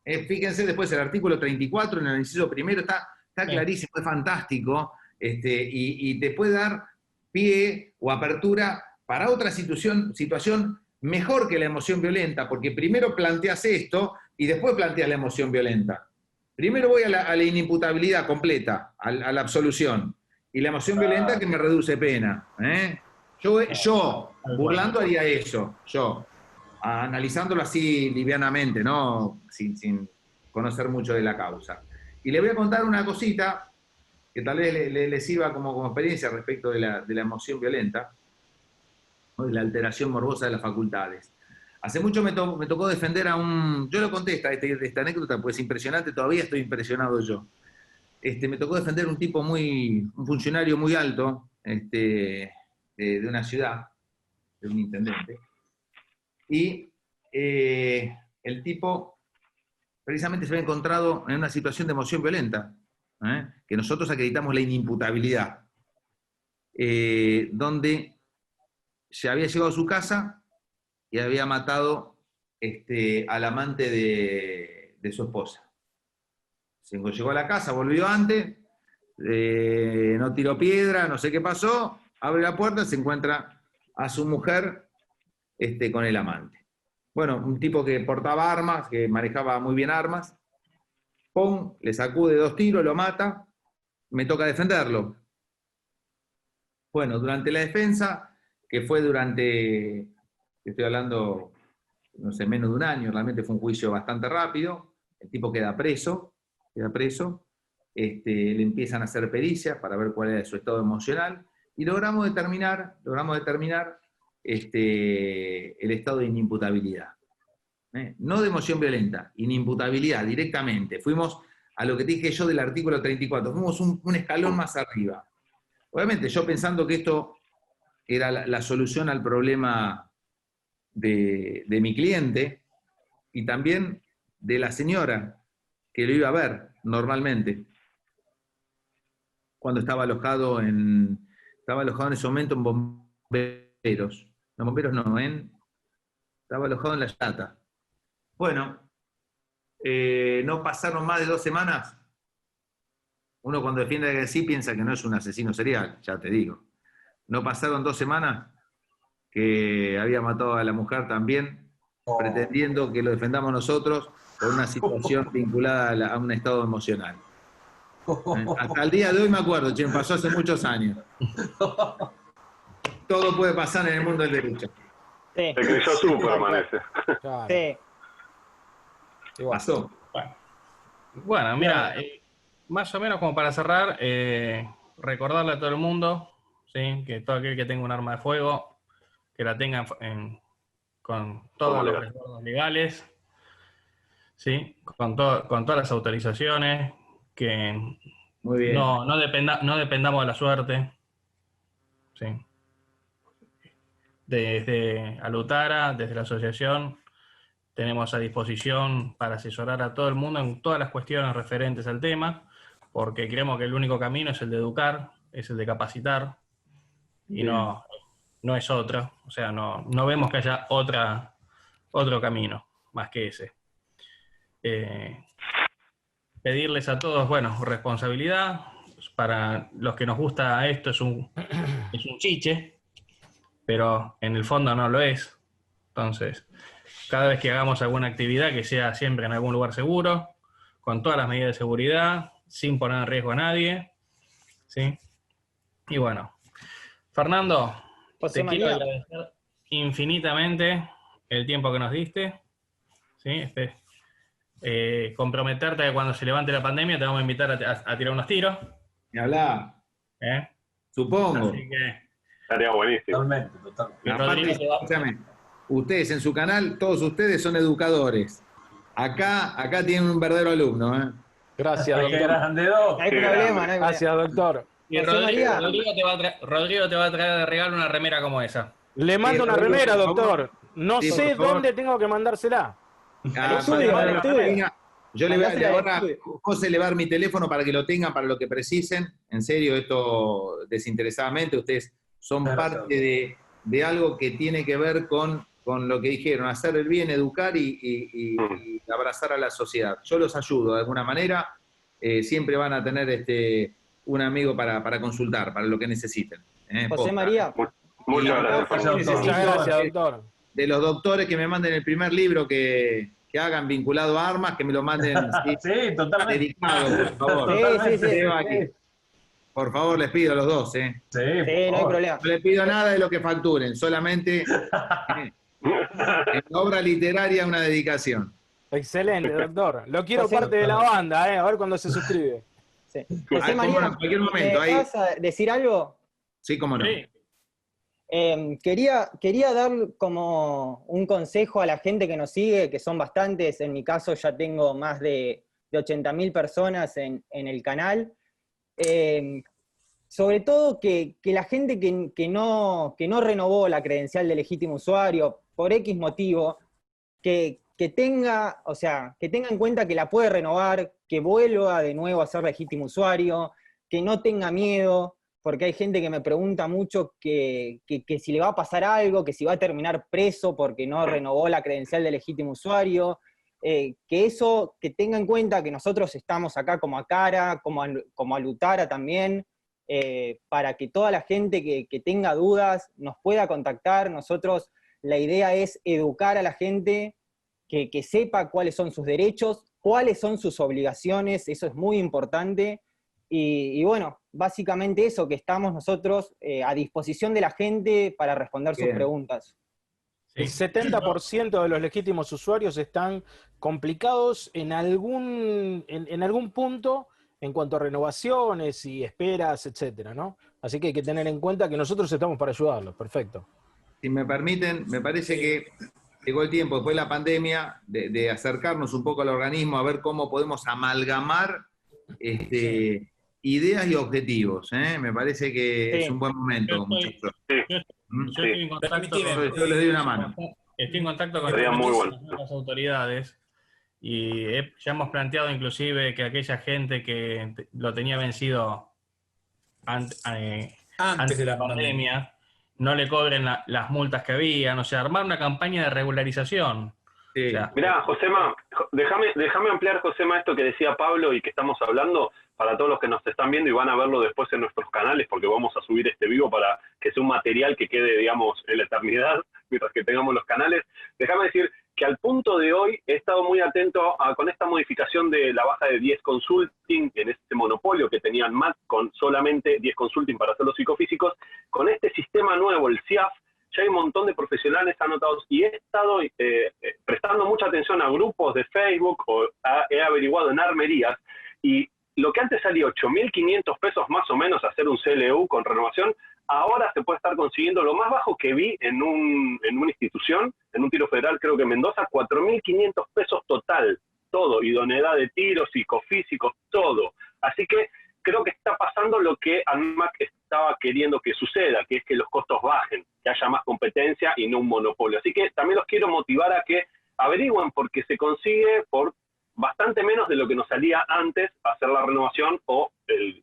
Fíjense después el artículo 34, en el inciso primero, está clarísimo, es fantástico, y te puede dar pie o apertura para otra situación mejor que la emoción violenta, porque primero planteas esto y después planteas la emoción violenta. Primero voy a la inimputabilidad completa, a la absolución, y la emoción violenta que me reduce pena. Yo burlando, haría eso, analizándolo así livianamente, ¿no? Sin conocer mucho de la causa. Y le voy a contar una cosita que tal vez le sirva como experiencia respecto de la emoción violenta, ¿no? De la alteración morbosa de las facultades. Hace mucho me tocó defender a un... Yo lo conté esta anécdota, pues es impresionante, todavía estoy impresionado yo. Me tocó defender un funcionario muy alto de una ciudad, de un intendente, y el tipo precisamente se había encontrado en una situación de emoción violenta, que nosotros acreditamos la inimputabilidad, donde se había llegado a su casa y había matado al amante de su esposa. Llegó a la casa, volvió antes, no tiró piedra, no sé qué pasó, abre la puerta, se encuentra a su mujer con el amante. Bueno, un tipo que portaba armas, que manejaba muy bien armas, ¡pum!, le sacude 2 tiros, lo mata, me toca defenderlo. Bueno, durante la defensa, que fue estoy hablando, no sé, menos de un año, realmente fue un juicio bastante rápido, el tipo queda preso, le empiezan a hacer pericias para ver cuál era su estado emocional, y logramos determinar el estado de inimputabilidad. No de emoción violenta, inimputabilidad directamente. Fuimos a lo que te dije yo del artículo 34, fuimos un escalón más arriba. Obviamente yo pensando que esto era la solución al problema de mi cliente y también de la señora que lo iba a ver normalmente cuando estaba alojado en ese momento en bomberos. No, bomberos no, estaba alojado en La Llata. Bueno, no pasaron más de 2 semanas. Uno cuando defiende que sí piensa que no es un asesino serial, ya te digo. No pasaron 2 semanas que había matado a la mujer también, pretendiendo que lo defendamos nosotros por una situación vinculada a un estado emocional. Hasta el día de hoy me acuerdo, pasó hace muchos años. Todo puede pasar en el mundo del derecho. Se creyó Superman ese. Claro. Sí. Pasó. Bueno, mira, más o menos como para cerrar, recordarle a todo el mundo, ¿sí?, que todo aquel que tenga un arma de fuego, que la tenga con todos los resguardos legales, ¿sí?, con todas las autorizaciones, que Muy bien. no dependamos de la suerte, ¿sí? Desde Alutara, desde la asociación, tenemos a disposición para asesorar a todo el mundo en todas las cuestiones referentes al tema, porque creemos que el único camino es el de educar, es el de capacitar, y no es otro. O sea, no vemos que haya otro camino más que ese. Pedirles a todos, bueno, responsabilidad. Para los que nos gusta esto es un chiche, pero en el fondo no lo es. Entonces, cada vez que hagamos alguna actividad, que sea siempre en algún lugar seguro, con todas las medidas de seguridad, sin poner en riesgo a nadie, ¿sí? Y bueno, Fernando, José te quiero María. agradecer infinitamente el tiempo que nos diste, ¿sí? Comprometerte a que cuando se levante la pandemia te vamos a invitar a tirar unos tiros. Ni hablar, ¿Eh? supongo. Así que Estaría buenísimo. Totalmente. y Aparte, Rodrigo te va- escúchame, ustedes en su canal, todos ustedes son educadores. Acá tienen un verdadero alumno, ¿eh? Gracias, Qué doctor. grande, No Doc. hay Qué problema, grande. no hay problema. Gracias, doctor. y José María. Rodrigo te va a traer de regalo una remera como esa. Le mando una Rodrigo, remera, por favor. doctor. No Sí, sé por favor. dónde tengo que mandársela. Ah, estudio, vale, al vale, estudio. mira, yo le voy a Mandásela al ahora, estudio. José le va a dar mi teléfono para que lo tengan para lo que precisen. En serio, esto desinteresadamente, ustedes son Gracias, parte de algo que tiene que ver con lo que dijeron, hacer el bien, educar y abrazar a la sociedad. Yo los ayudo de alguna manera, siempre van a tener un amigo para consultar, para lo que necesiten. José Posta. María, Muchas gracias, Gracias, Fernando. doctor. Muchas gracias, doctor. De los doctores que me manden el primer libro que hagan vinculado a armas, que me lo manden ¿sí? Sí, totalmente. dedicado, por favor. Sí, sí, sí. Lleva aquí. Por favor, les pido a los dos, ¿eh? Sí, sí, por no hay favor. problema. No les pido nada de lo que facturen, solamente en la obra literaria una dedicación. Excelente, doctor. Lo quiero José- parte de la banda, a ver cuándo se suscribe. Sí. Ah, José cómo María, no, en cualquier momento, ¿me ahí. vas a decir algo? Sí, cómo no. Sí. Quería dar como un consejo a la gente que nos sigue, que son bastantes. En mi caso ya tengo más de 80.000 personas en el canal. Sobre todo que la gente que no renovó la credencial de legítimo usuario por X motivo, que tenga en cuenta que la puede renovar, que vuelva de nuevo a ser legítimo usuario, que no tenga miedo, porque hay gente que me pregunta mucho que si le va a pasar algo, que si va a terminar preso porque no renovó la credencial de legítimo usuario, que tenga en cuenta que nosotros estamos acá como Acara, como a Lutara también, para que toda la gente que tenga dudas nos pueda contactar. Nosotros, la idea es educar a la gente, que sepa cuáles son sus derechos, cuáles son sus obligaciones, eso es muy importante. Y bueno, básicamente eso, que estamos nosotros a disposición de la gente para responder sus Bien. preguntas. Sí. El 70% de los legítimos usuarios están complicados en algún punto en cuanto a renovaciones y esperas, etcétera, ¿no? Así que hay que tener en cuenta que nosotros estamos para ayudarlos. Perfecto. Si me permiten, me parece que llegó el tiempo, después de la pandemia, de acercarnos un poco al organismo, a ver cómo podemos amalgamar ideas y objetivos. Me parece que Sí. es un buen momento, Yo estoy- muchachos. Yo estoy en contacto Yo les doy una mano. Estoy en contacto con Sería muy bueno. las autoridades y ya hemos planteado inclusive que aquella gente que lo tenía vencido antes de la pandemia no le cobren las multas que habían, o sea, armar una campaña de regularización. Sí. O sea, Mirá, Josema, déjame ampliar, Josema, esto que decía Pablo y que estamos hablando para todos los que nos están viendo y van a verlo después en nuestros canales, porque vamos a subir este vivo para que sea un material que quede, digamos, en la eternidad, mientras que tengamos los canales. Déjame decir que al punto de hoy he estado muy atento con esta modificación de la baja de 10 Consulting en este monopolio que tenían MAT con solamente 10 Consulting para hacer los psicofísicos. Con este sistema nuevo, el CIAF, ya hay un montón de profesionales anotados y he estado prestando mucha atención a grupos de Facebook o he averiguado en armerías y lo que antes salía 8.500 pesos más o menos hacer un CLU con renovación, ahora se puede estar consiguiendo lo más bajo que vi en una institución, en un tiro federal, creo que en Mendoza, 4.500 pesos total, todo, idoneidad de tiros, psicofísicos, todo. Así que creo que está pasando lo que ANMAT estaba queriendo que suceda, que es que los costos bajen, que haya más competencia y no un monopolio. Así que también los quiero motivar a que averigüen, porque se consigue por bastante menos de lo que nos salía antes hacer la renovación o el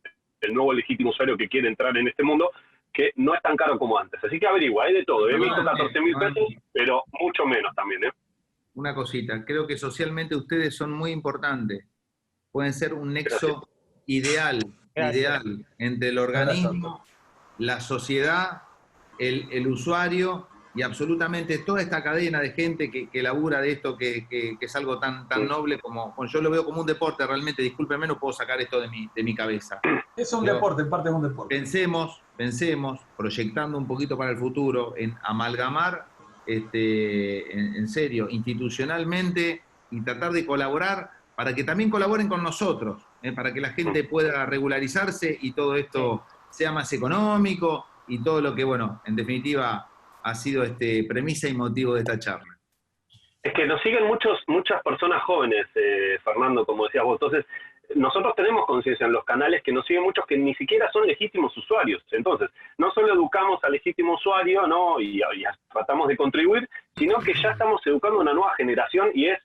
nuevo legítimo usuario que quiere entrar en este mundo, que no es tan caro como antes. Así que averigua, hay de todo. He visto 14.000 pesos, pero mucho menos también, ¿eh? Una cosita, creo que socialmente ustedes son muy importantes. Pueden ser un nexo ideal entre el organismo, la sociedad, el usuario y absolutamente toda esta cadena de gente que labura de esto, que es algo tan noble como yo lo veo como un deporte realmente, discúlpenme, no puedo sacar esto de mi cabeza. Es un deporte, en parte es un deporte. Pensemos, proyectando un poquito para el futuro, en amalgamar, en serio, institucionalmente, y tratar de colaborar para que también colaboren con nosotros, para que la gente pueda regularizarse y todo esto sea más económico y todo lo que, bueno, en definitiva ha sido premisa y motivo de esta charla. Es que nos siguen muchas personas jóvenes, Fernando, como decías vos. Entonces, nosotros tenemos conciencia en los canales que nos siguen muchos que ni siquiera son legítimos usuarios. Entonces, no solo educamos al legítimo usuario, ¿no? y tratamos de contribuir, sino que ya estamos educando a una nueva generación y es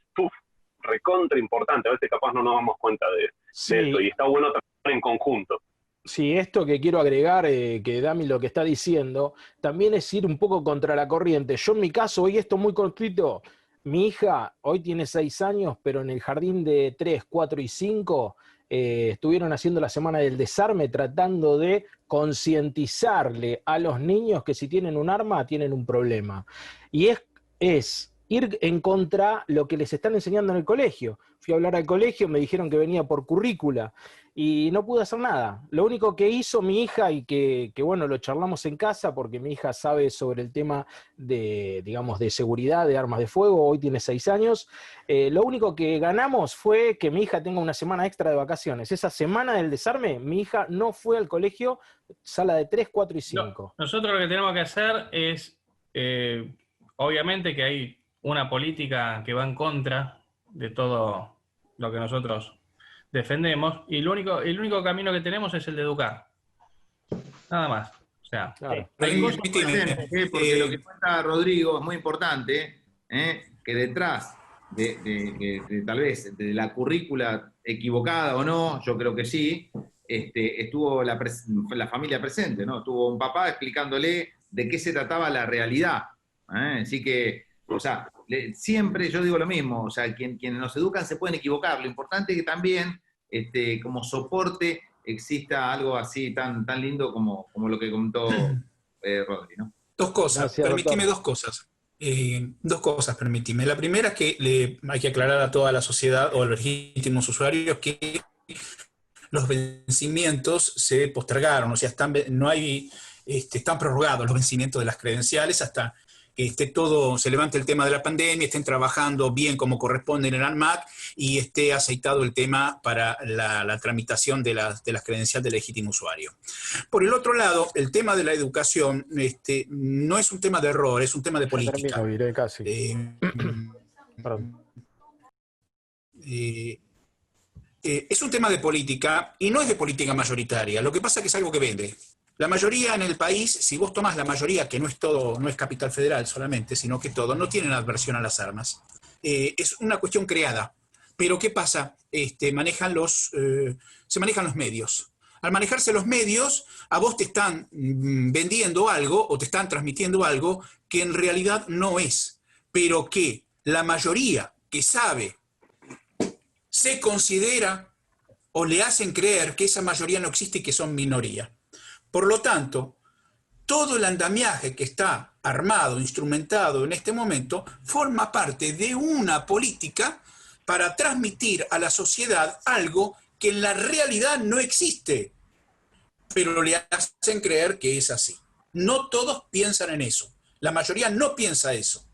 recontra importante. A veces capaz no nos damos cuenta de esto y está bueno trabajar en conjunto. Sí, esto que quiero agregar, que Dami lo que está diciendo, también es ir un poco contra la corriente. Yo en mi caso, hoy esto muy cortito, mi hija hoy tiene 6 años, pero en el jardín de 3, 4 y 5 estuvieron haciendo la semana del desarme tratando de concientizarle a los niños que si tienen un arma tienen un problema. Y es ir en contra lo que les están enseñando en el colegio. Fui a hablar al colegio, me dijeron que venía por currícula y no pude hacer nada. Lo único que hizo mi hija, y que bueno, lo charlamos en casa porque mi hija sabe sobre el tema de, digamos, de seguridad, de armas de fuego, hoy tiene 6 años, lo único que ganamos fue que mi hija tenga una semana extra de vacaciones. Esa semana del desarme, mi hija no fue al colegio, sala de 3, 4 y 5. No, nosotros lo que tenemos que hacer es, obviamente que hay una política que va en contra de todo lo que nosotros defendemos, y el único camino que tenemos es el de educar. Nada más. O sea, claro. Porque lo que cuenta Rodrigo es muy importante, que detrás de tal vez de la currícula equivocada o no, yo creo que sí, estuvo la familia presente, ¿no? Estuvo un papá explicándole de qué se trataba la realidad. Así que, o sea, siempre yo digo lo mismo, o sea, quienes nos educan se pueden equivocar, lo importante es que también como soporte exista algo así tan lindo como lo que contó Rodri, ¿no? Dos cosas, Gracias, permitime doctor. dos cosas. Dos cosas, permitime. La primera es que hay que aclarar a toda la sociedad o a los legítimos usuarios que los vencimientos se postergaron, o sea, están prorrogados los vencimientos de las credenciales hasta que se levante el tema de la pandemia, estén trabajando bien como corresponde en el ANMAT y esté aceitado el tema para la tramitación de las credenciales de legítimo usuario. Por el otro lado, el tema de la educación no es un tema de error, es un tema de política. Termino, diré casi. Perdón. Es un tema de política y no es de política mayoritaria. Lo que pasa es que es algo que vende. La mayoría en el país, si vos tomás la mayoría, que no es Capital Federal solamente, sino que todo, no tienen adversión a las armas. Es una cuestión creada. Pero ¿qué pasa? Se manejan los medios. Al manejarse los medios, a vos te están vendiendo algo o te están transmitiendo algo que en realidad no es, pero que la mayoría que sabe se considera o le hacen creer que esa mayoría no existe y que son minoría. Por lo tanto, todo el andamiaje que está armado, instrumentado en este momento, forma parte de una política para transmitir a la sociedad algo que en la realidad no existe, pero le hacen creer que es así. No todos piensan en eso, la mayoría no piensa eso,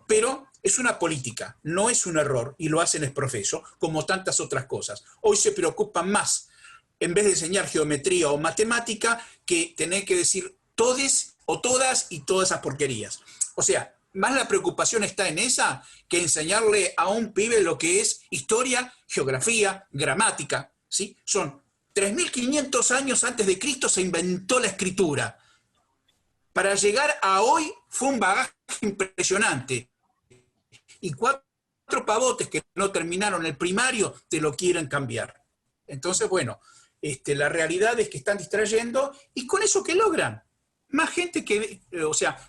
pero es una política, no es un error, y lo hacen exprofeso, como tantas otras cosas. Hoy se preocupan más, en vez de enseñar geometría o matemática, que tener que decir todes o todas y todas esas porquerías. O sea, más la preocupación está en esa que enseñarle a un pibe lo que es historia, geografía, gramática, ¿sí? Son 3.500 años antes de Cristo se inventó la escritura. Para llegar a hoy fue un bagaje impresionante. Y 4 pavotes que no terminaron el primario te lo quieren cambiar. Entonces, bueno, la realidad es que están distrayendo, y con eso ¿qué logran? Más gente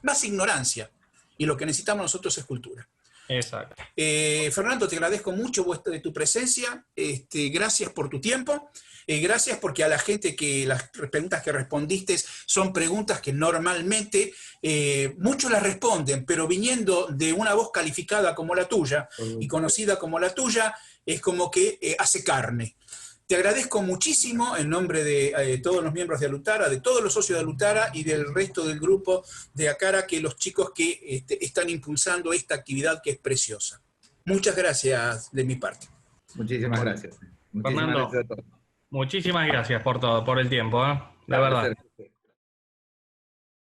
más ignorancia. Y lo que necesitamos nosotros es cultura. Exacto. Fernando, te agradezco mucho tu presencia, gracias por tu tiempo, gracias porque a la gente que las preguntas que respondiste son preguntas que normalmente muchos las responden, pero viniendo de una voz calificada como la tuya y conocida como la tuya, es como que hace carne. Te agradezco muchísimo en nombre de todos los miembros de Alutara, de todos los socios de Alutara y del resto del grupo de Acara, que los chicos que están impulsando esta actividad que es preciosa. Muchas gracias de mi parte. Muchísimas gracias. Muchísimas Fernando, gracias a todos. muchísimas gracias por todo, por el tiempo, la verdad.